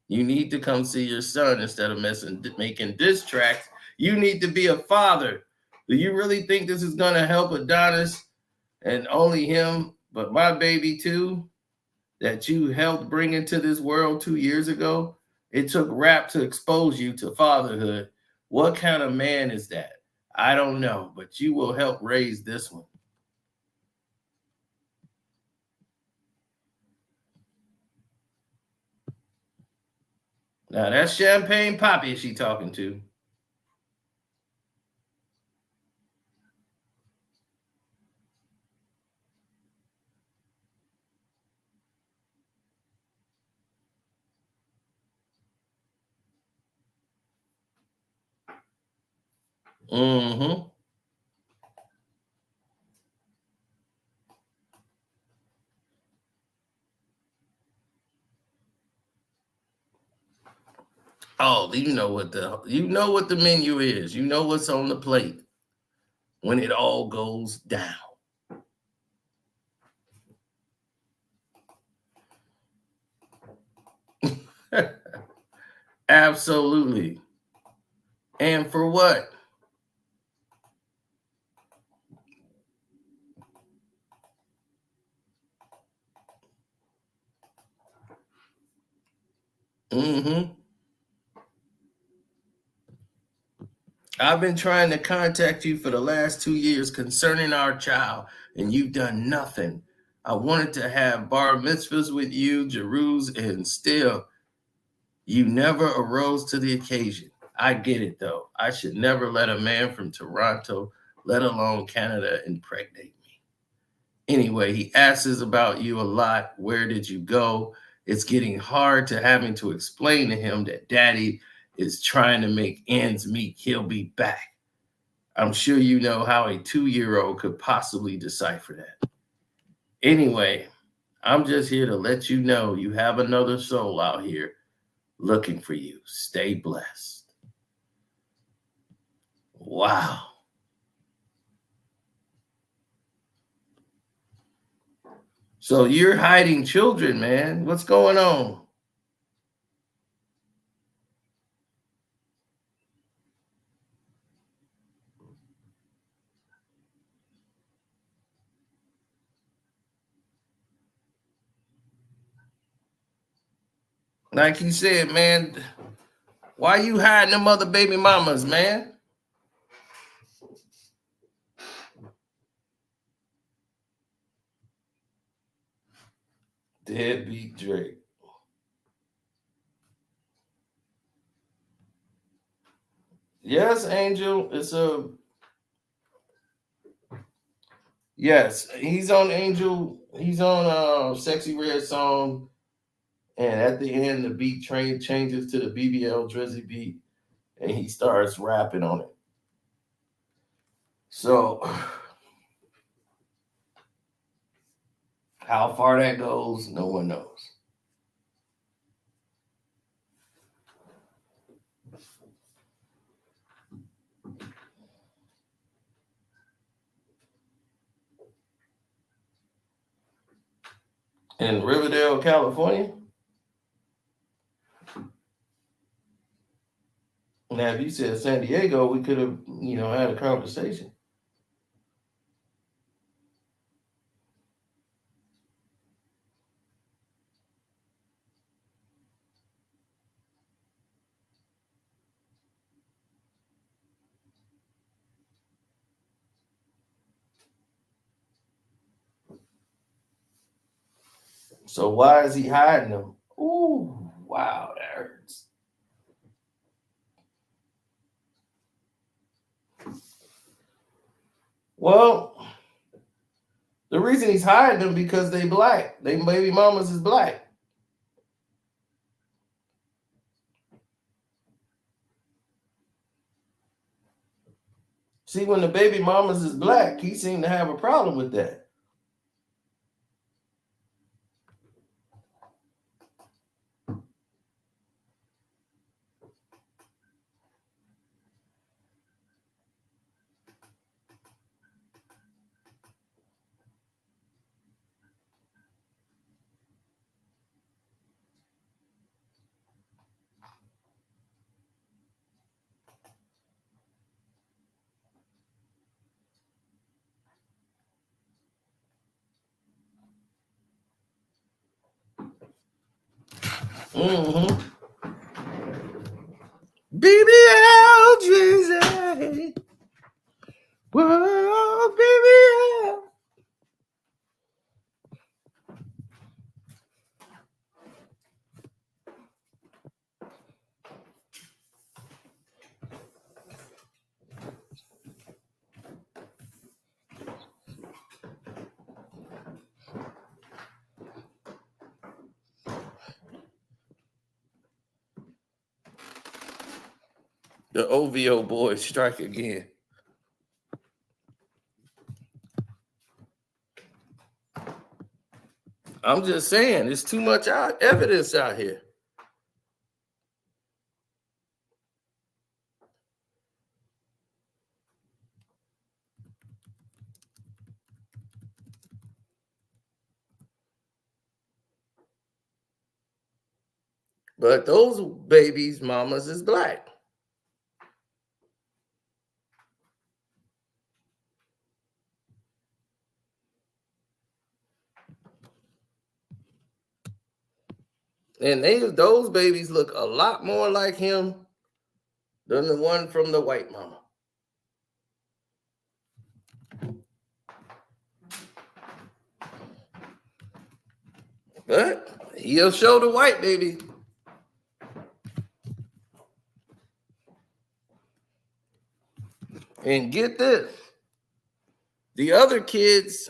You need to come see your son instead of making diss tracks. You need to be a father. Do you really think this is going to help Adonis and only him, but my baby too, that you helped bring into this world 2 years ago? It took rap to expose you to fatherhood. What kind of man is that? I don't know, but you will help raise this one. Now that's Champagne Poppy she talking to. Mm-hmm. Oh, you know what the menu is. You know what's on the plate when it all goes down. Absolutely. And for what? Mm-hmm. I've been trying to contact you for the last 2 years concerning our child, and you've done nothing. I wanted to have bar mitzvahs with you, Jerus, and still, you never arose to the occasion. I get it, though. I should never let a man from Toronto, let alone Canada, impregnate me. Anyway, he asks about you a lot. Where did you go? It's getting hard to having to explain to him that daddy is trying to make ends meet. He'll be back. I'm sure you know how a 2-year-old could possibly decipher that. Anyway, I'm just here to let you know you have another soul out here looking for you. Stay blessed. Wow. So you're hiding children, man. What's going on? Like you said, man, why you hiding them other baby mamas, man? Deadbeat Drake. Yes, Angel. Yes, he's on Angel. He's on Sexxy Red song. And at the end, the beat changes to the BBL Drizzy beat. And he starts rapping on it. So how far that goes, no one knows. In Riverdale, California. Now, if you said San Diego, we could have, had a conversation. So why is he hiding them? Ooh, wow, that hurts. Well, the reason he's hiding them because they black. They baby mamas is black. See, when the baby mamas is black, he seemed to have a problem with that. Mm-hmm. BBL Drizzy. Whoa, BBL. The OVO boys strike again. I'm just saying, there's too much evidence out here. But those babies' mamas is black. And those babies look a lot more like him than the one from the white mama. But he'll show the white baby. And get this. The other kids,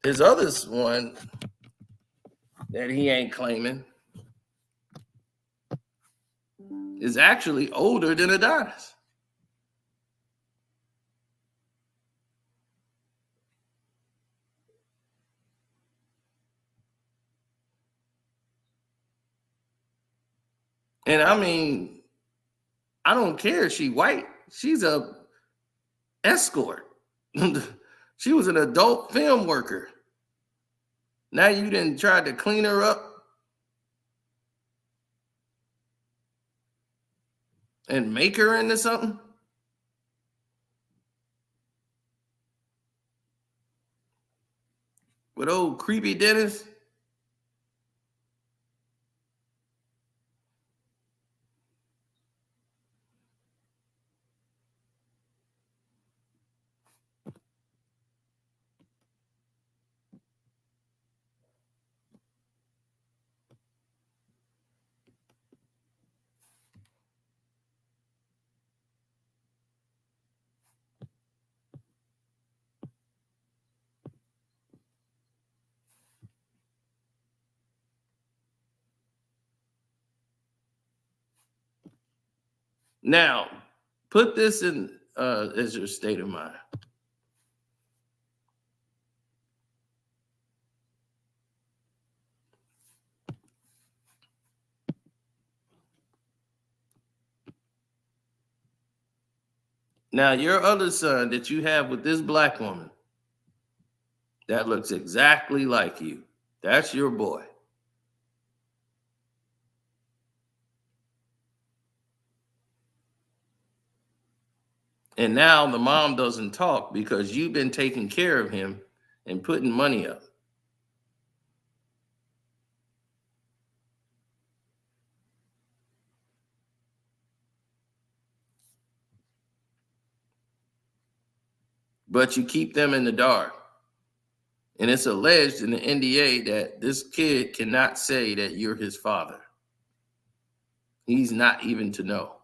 his other one that he ain't claiming, is actually older than Adonis. And I mean, I don't care if she white. She's a escort. She was an adult film worker. Now you didn't try to clean her up and make her into something? With old creepy Dennis? Now, put this in as your state of mind. Now, your other son that you have with this black woman, that looks exactly like you. That's your boy. And now the mom doesn't talk because you've been taking care of him and putting money up. But you keep them in the dark. And it's alleged in the NDA that this kid cannot say that you're his father. He's not even to know.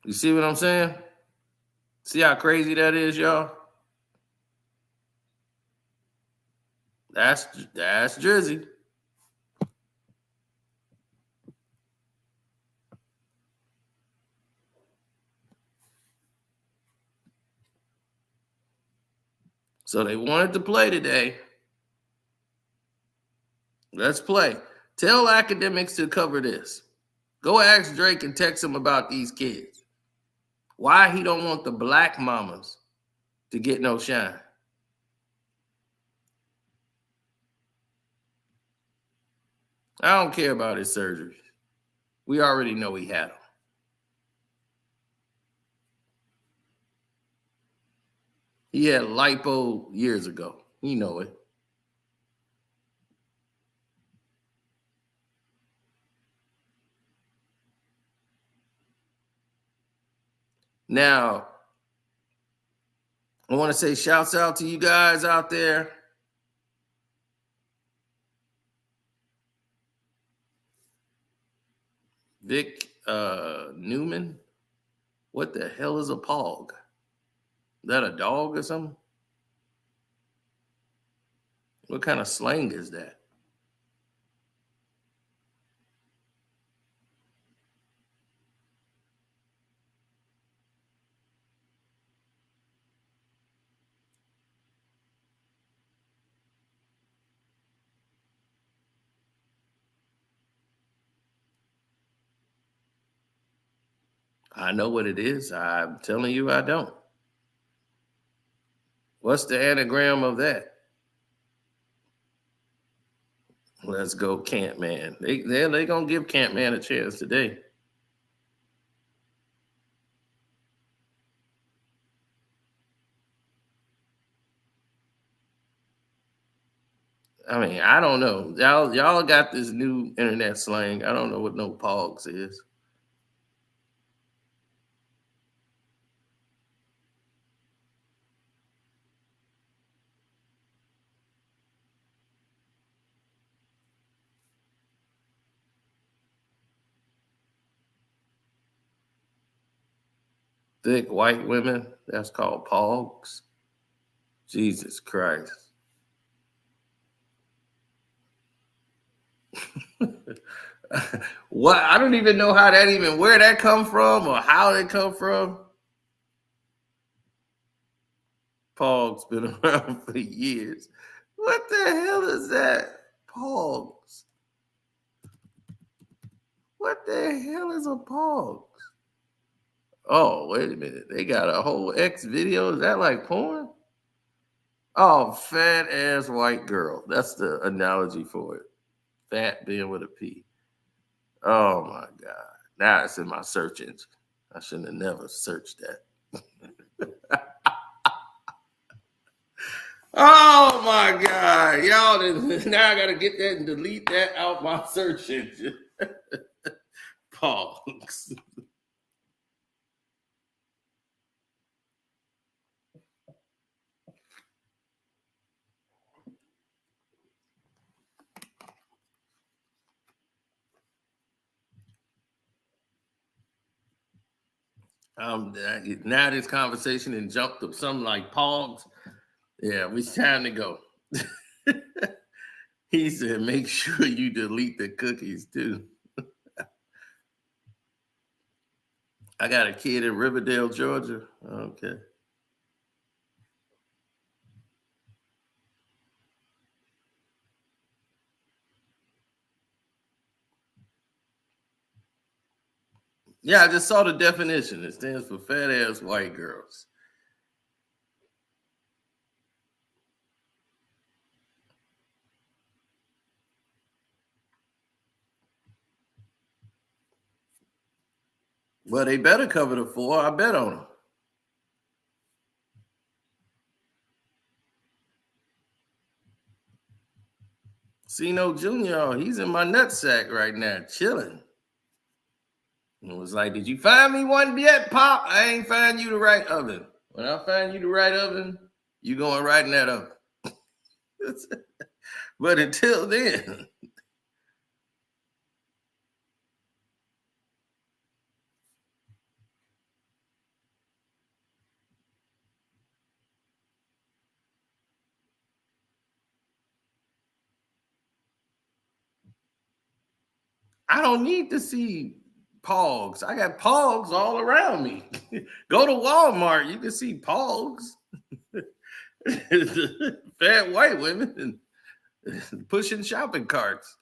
You see what I'm saying? See how crazy that is, y'all? That's Drizzy. So they wanted to play today. Let's play. Tell academics to cover this. Go ask Drake and text him about these kids. Why he don't want the black mamas to get no shine. I don't care about his surgeries. We already know he had them. He had lipo years ago. You know it. Now, I want to say shouts out to you guys out there. Vic Newman. What the hell is a pog? Is that a dog or something? What kind of slang is that? I know what it is. I'm telling you I don't. What's the anagram of that? Let's go, Camp Man. They're going to give Camp Man a chance today. I mean, I don't know. Y'all got this new internet slang. I don't know what no pogs is. Thick white women, that's called pogs. Jesus Christ. What? I don't even know where that come from or how it come from. Pogs been around for years. What the hell is that? Pogs. What the hell is a pogs? Oh, wait a minute. They got a whole X video. Is that like porn? Oh, fat ass white girl. That's the analogy for it. Fat being with a P. Oh my God. Now it's in my search engine. I shouldn't have never searched that. Oh my God. Y'all didn't, now I gotta get that and delete that out my search engine. Pogs. Now this conversation and jumped up something like pogs. Yeah, it's time to go. He said, make sure you delete the cookies too. I got a kid in Riverdale, Georgia. Okay. Yeah, I just saw the definition. It stands for fat ass white girls. Well, they better cover the 4. I bet on them. Cino Jr., he's in my nutsack right now, chilling. And it was like, did you find me one yet, Pop? I ain't find you the right oven. When I find you the right oven, you going right in that oven. But until then, I don't need to see Pogs. I got Pogs all around me. Go to Walmart, you can see Pogs. Fat white women pushing shopping carts.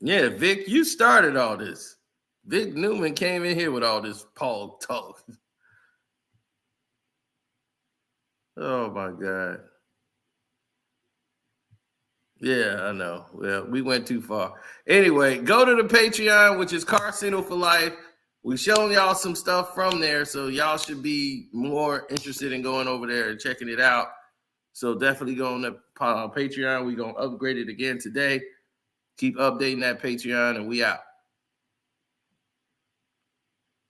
Yeah, Vic, you started all this. Vic Newman came in here with all this Pog talk. Oh my God. Yeah, I know. Well, we went too far. Anyway, go to the Patreon, which is Carcino for Life. We've shown y'all some stuff from there, so y'all should be more interested in going over there and checking it out. So definitely go on the Patreon. We're going to upgrade it again today. Keep updating that Patreon, and we out.